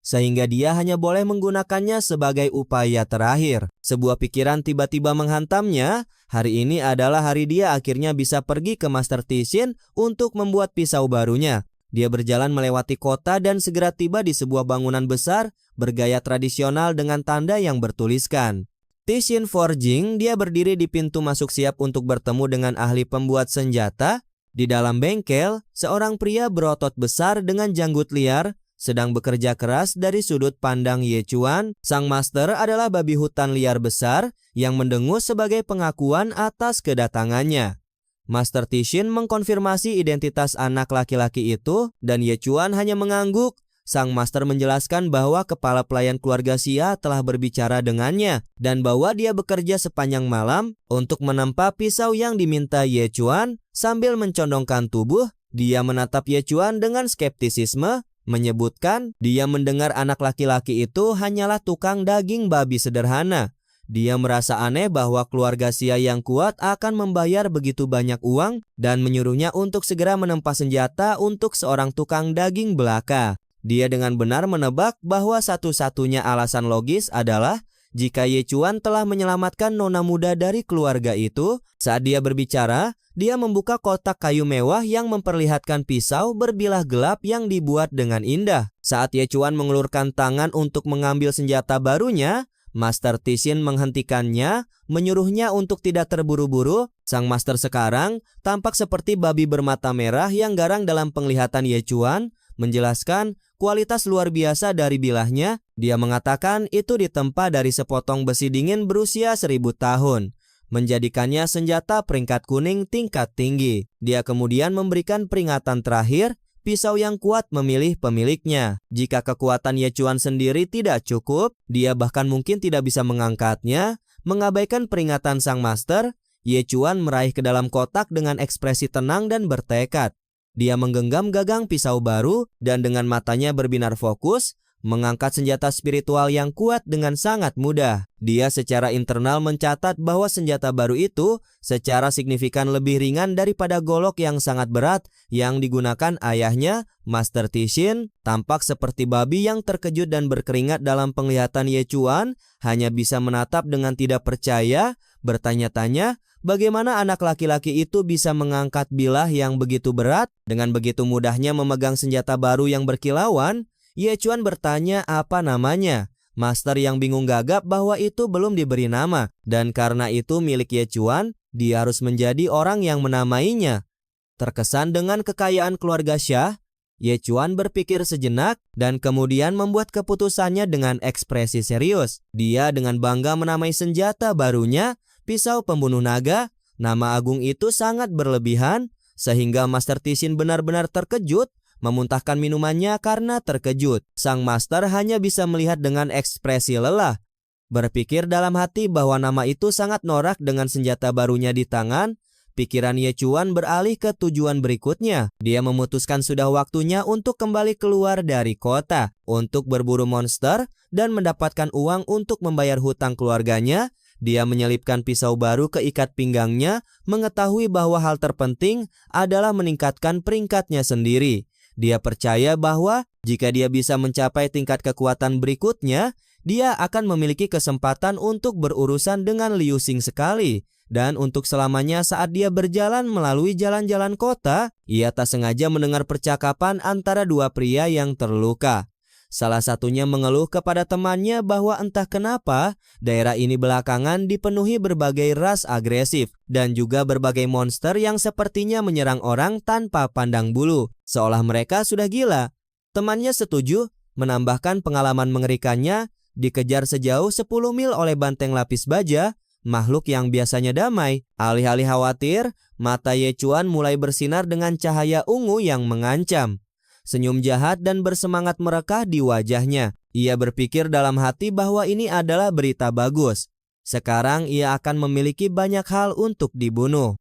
S1: sehingga dia hanya boleh menggunakannya sebagai upaya terakhir. Sebuah pikiran tiba-tiba menghantamnya. Hari ini adalah hari dia akhirnya bisa pergi ke Master Tishin untuk membuat pisau barunya. Dia berjalan melewati kota dan segera tiba di sebuah bangunan besar bergaya tradisional dengan tanda yang bertuliskan Tishin Forging. Dia berdiri di pintu masuk siap untuk bertemu dengan ahli pembuat senjata. Di dalam bengkel, seorang pria berotot besar dengan janggut liar sedang bekerja keras. Dari sudut pandang Ye Chuan, sang master adalah babi hutan liar besar yang mendengus sebagai pengakuan atas kedatangannya. Master Tishin mengkonfirmasi identitas anak laki-laki itu dan Ye Chuan hanya mengangguk. Sang master menjelaskan bahwa kepala pelayan keluarga Xia telah berbicara dengannya dan bahwa dia bekerja sepanjang malam untuk menempa pisau yang diminta Ye Chuan. Sambil mencondongkan tubuh, dia menatap Ye Chuan dengan skeptisisme, menyebutkan dia mendengar anak laki-laki itu hanyalah tukang daging babi sederhana. Dia merasa aneh bahwa keluarga Xia yang kuat akan membayar begitu banyak uang dan menyuruhnya untuk segera menempa senjata untuk seorang tukang daging belaka. Dia dengan benar menebak bahwa satu-satunya alasan logis adalah jika Ye Chuan telah menyelamatkan nona muda dari keluarga itu. Saat dia berbicara, dia membuka kotak kayu mewah yang memperlihatkan pisau berbilah gelap yang dibuat dengan indah. Saat Ye Chuan mengulurkan tangan untuk mengambil senjata barunya, Master Tishin menghentikannya, menyuruhnya untuk tidak terburu-buru. Sang master sekarang tampak seperti babi bermata merah yang garang dalam penglihatan Ye Chuan, menjelaskan kualitas luar biasa dari bilahnya. Dia mengatakan itu ditempa dari sepotong besi dingin berusia 1000 tahun, menjadikannya senjata peringkat kuning tingkat tinggi. Dia kemudian memberikan peringatan terakhir, pisau yang kuat memilih pemiliknya. Jika kekuatan Ye Chuan sendiri tidak cukup, dia bahkan mungkin tidak bisa mengangkatnya. Mengabaikan peringatan sang master, Ye Chuan meraih ke dalam kotak dengan ekspresi tenang dan bertekad. Dia menggenggam gagang pisau baru dan dengan matanya berbinar fokus, mengangkat senjata spiritual yang kuat dengan sangat mudah. Dia secara internal mencatat bahwa senjata baru itu secara signifikan lebih ringan daripada golok yang sangat berat yang digunakan ayahnya. Master Tishin tampak seperti babi yang terkejut dan berkeringat dalam penglihatan Ye Chuan, hanya bisa menatap dengan tidak percaya, bertanya-tanya bagaimana anak laki-laki itu bisa mengangkat bilah yang begitu berat dengan begitu mudahnya memegang senjata baru yang berkilauan. Ye Chuan bertanya apa namanya. Master yang bingung gagap bahwa itu belum diberi nama, dan karena itu milik Ye Chuan, dia harus menjadi orang yang menamainya. Terkesan dengan kekayaan keluarga Xia, Ye Chuan berpikir sejenak dan kemudian membuat keputusannya dengan ekspresi serius. Dia dengan bangga menamai senjata barunya pisau pembunuh naga. Nama agung itu sangat berlebihan sehingga Master Tishin benar-benar terkejut, memuntahkan minumannya karena terkejut. Sang master hanya bisa melihat dengan ekspresi lelah. Berpikir dalam hati bahwa nama itu sangat norak dengan senjata barunya di tangan, pikiran Ye Chuan beralih ke tujuan berikutnya. Dia memutuskan sudah waktunya untuk kembali keluar dari kota, untuk berburu monster dan mendapatkan uang untuk membayar hutang keluarganya. Dia menyelipkan pisau baru ke ikat pinggangnya, mengetahui bahwa hal terpenting adalah meningkatkan peringkatnya sendiri. Dia percaya bahwa jika dia bisa mencapai tingkat kekuatan berikutnya, dia akan memiliki kesempatan untuk berurusan dengan Liu Xing sekali. Dan untuk selamanya saat dia berjalan melalui jalan-jalan kota, ia tak sengaja mendengar percakapan antara dua pria yang terluka. Salah satunya mengeluh kepada temannya bahwa entah kenapa daerah ini belakangan dipenuhi berbagai ras agresif dan juga berbagai monster yang sepertinya menyerang orang tanpa pandang bulu, seolah mereka sudah gila. Temannya setuju, menambahkan pengalaman mengerikannya dikejar sejauh 10 mil oleh banteng lapis baja, makhluk yang biasanya damai. Alih-alih khawatir, mata Ye Chuan mulai bersinar dengan cahaya ungu yang mengancam. Senyum jahat dan bersemangat merekah di wajahnya. Ia berpikir dalam hati bahwa ini adalah berita bagus. Sekarang ia akan memiliki banyak hal untuk dibunuh.